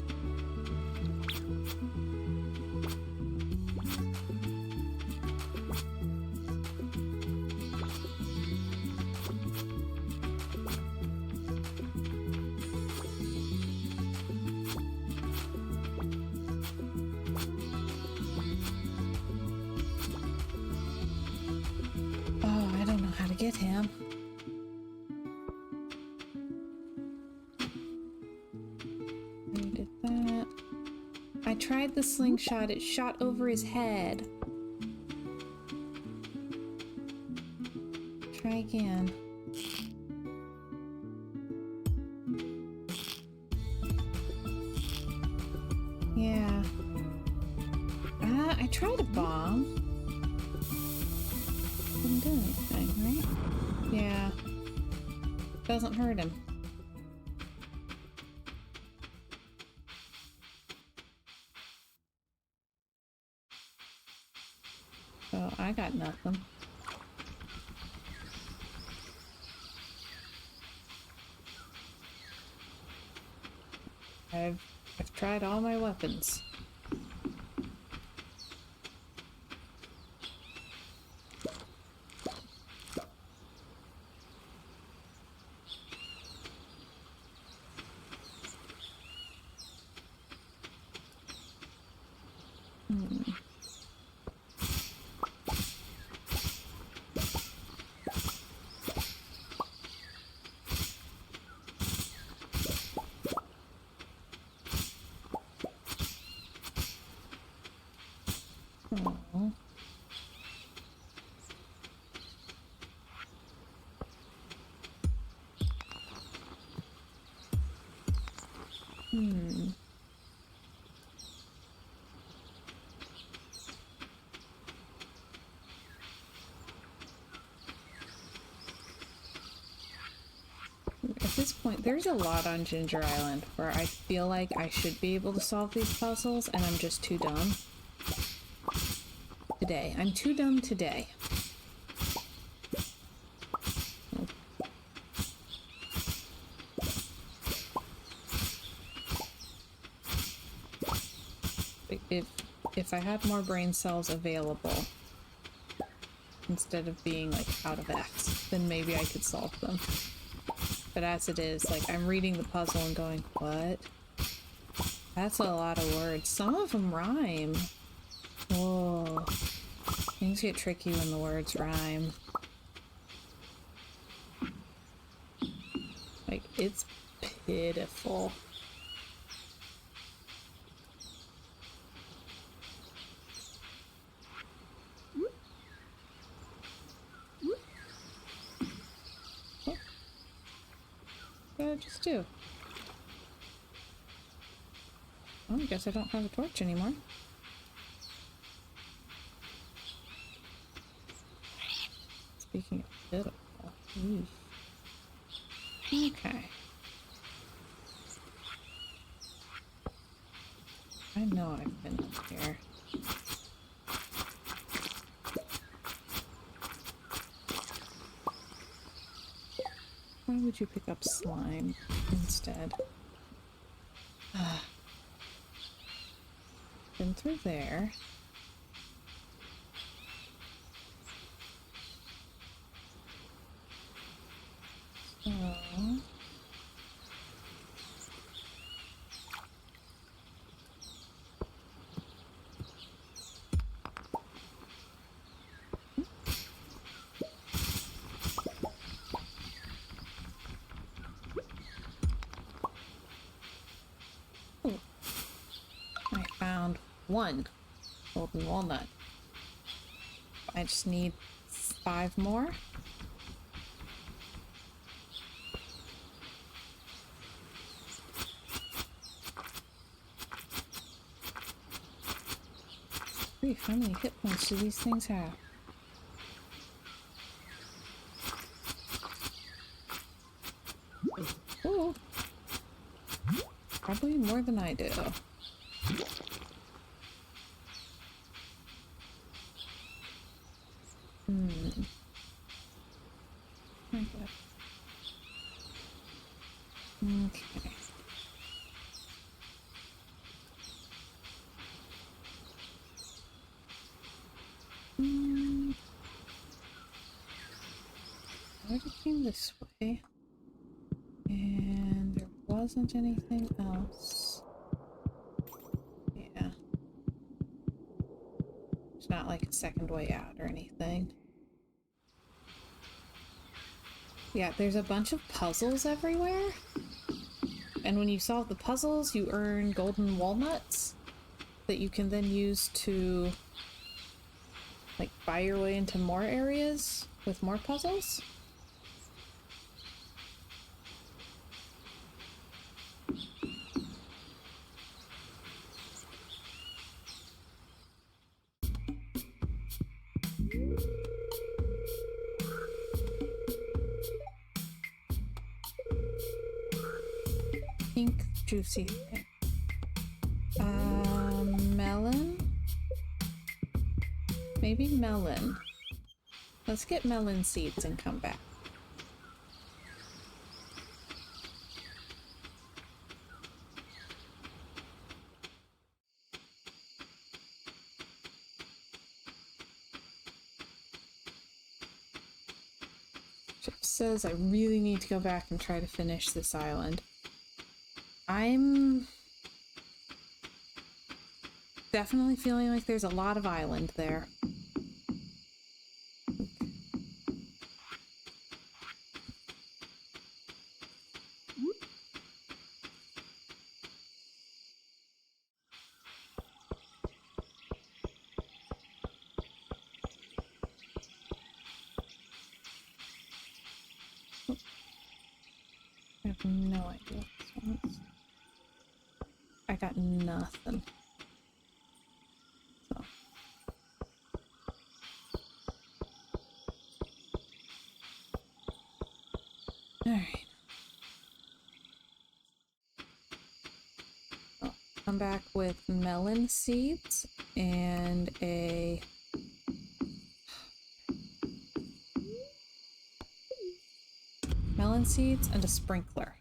Oh, I don't know how to get him. I tried the slingshot, it shot over his head. Try again. Yeah. I tried a bomb. Didn't do anything, right? Yeah. Doesn't hurt him. So I got nothing. I've tried all my weapons. Aw. At this point, there's a lot on Ginger Island where I feel like I should be able to solve these puzzles, and I'm just too dumb. Today. I'm too dumb today. If I had more brain cells available, instead of being like out of X, then maybe I could solve them. But as it is, like, I'm reading the puzzle and going, what? That's a lot of words. Some of them rhyme. Whoa. Things get tricky when the words rhyme. Like, it's pitiful. What did I just do? Oh, I guess I don't have a torch anymore. Speaking of pitiful. Oof. Okay. I know I've been up here. Why would you pick up slime instead? Been through there. So... I found one golden walnut. I just need 5 more. Grief, how many hit points do these things have? Ooh. Probably more than I do. Okay. I already came this way, and there wasn't anything else. Yeah. It's not like a second way out or anything. Yeah, there's a bunch of puzzles everywhere. And when you solve the puzzles, you earn golden walnuts that you can then use to, like, buy your way into more areas with more puzzles. Pink juicy thing. Melon? Maybe melon. Let's get melon seeds and come back. says I really need to go back and try to finish this island. I'm definitely feeling like there's a lot of island there. I have no idea what this one is. I got nothing. So. Alright. I'll come back with melon seeds and a melon seeds and a sprinkler.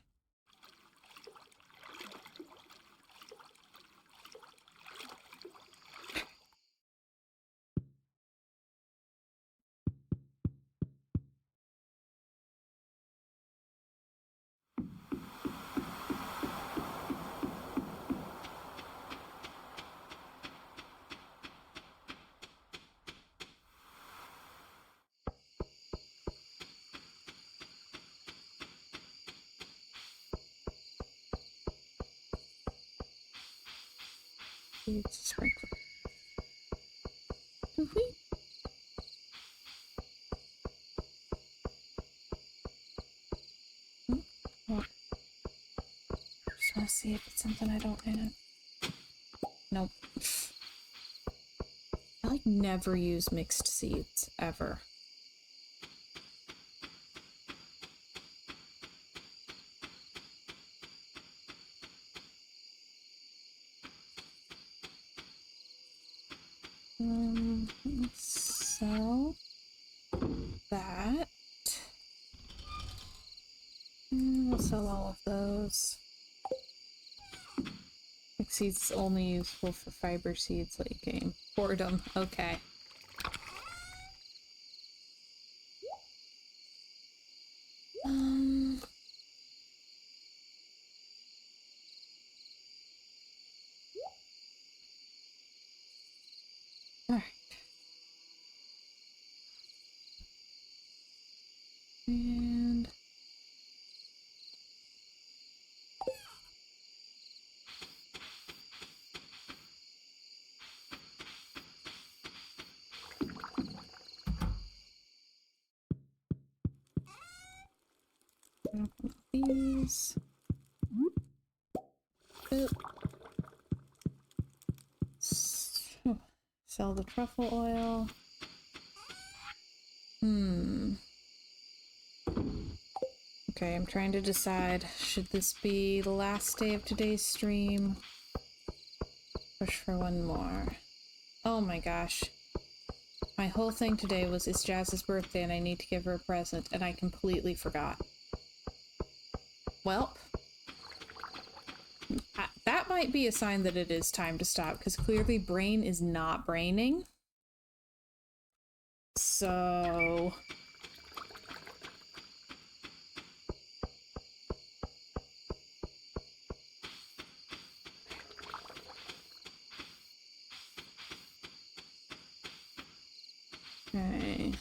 Seeds, sprinkler. Woohoo! Well, just want to see if it's something I don't have. Nope. I like never use mixed seeds ever. Let's sell that. We'll sell all of those. Mixed seeds is only useful for fiber seeds late game. Boredom, okay. Alright. And these. Sell the truffle oil. Okay, I'm trying to decide, should this be the last day of today's stream? Push for one more. Oh my gosh. My whole thing today was it's Jazz's birthday and I need to give her a present, and I completely forgot. Welp. That might be a sign that it is time to stop, because clearly Brain is not braining. So... Okay.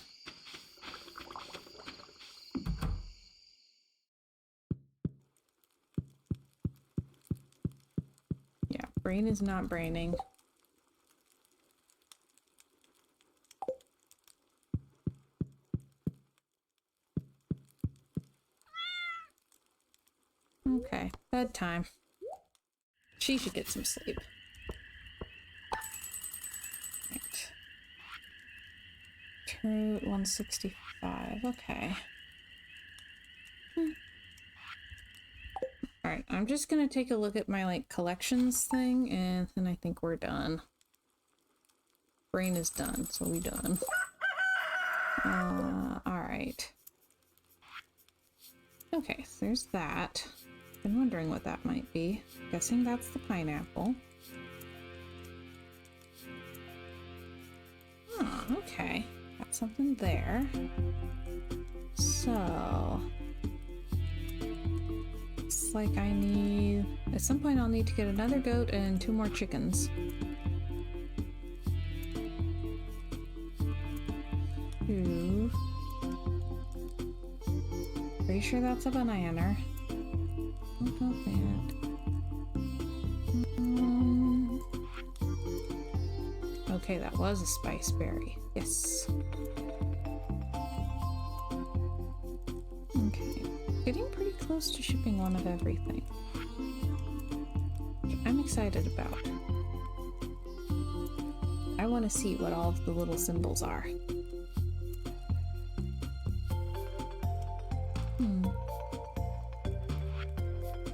Yeah, Brain is not braining. Okay, bedtime. She should get some sleep. Right. Route 165, okay. Alright, I'm just gonna take a look at my, like, collections thing, and then I think we're done. Brain is done, so we done. Alright. Okay, so there's that. Been wondering what that might be. Guessing that's the pineapple. Oh, okay. Got something there. So... It's like I need... At some point I'll need to get another goat and 2 more chickens. Ooh. Pretty sure that's a banana. What about that? Okay, that was a spice berry. Yes. Okay. Getting pretty close to shipping one of everything. Which I'm excited about. I want to see what all of the little symbols are.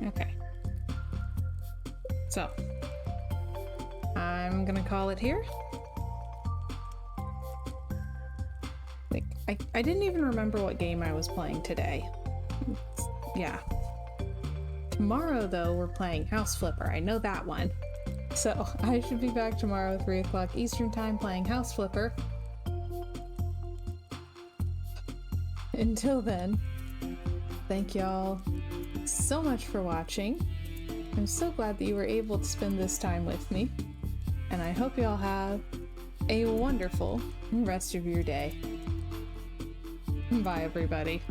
Okay. So, I'm gonna call it here. I didn't even remember what game I was playing today. Yeah. Tomorrow, though, we're playing House Flipper. I know that one. So, I should be back tomorrow at 3 o'clock Eastern Time playing House Flipper. Until then, thank y'all so much for watching. I'm so glad that you were able to spend this time with me. And I hope y'all have a wonderful rest of your day. Bye, everybody.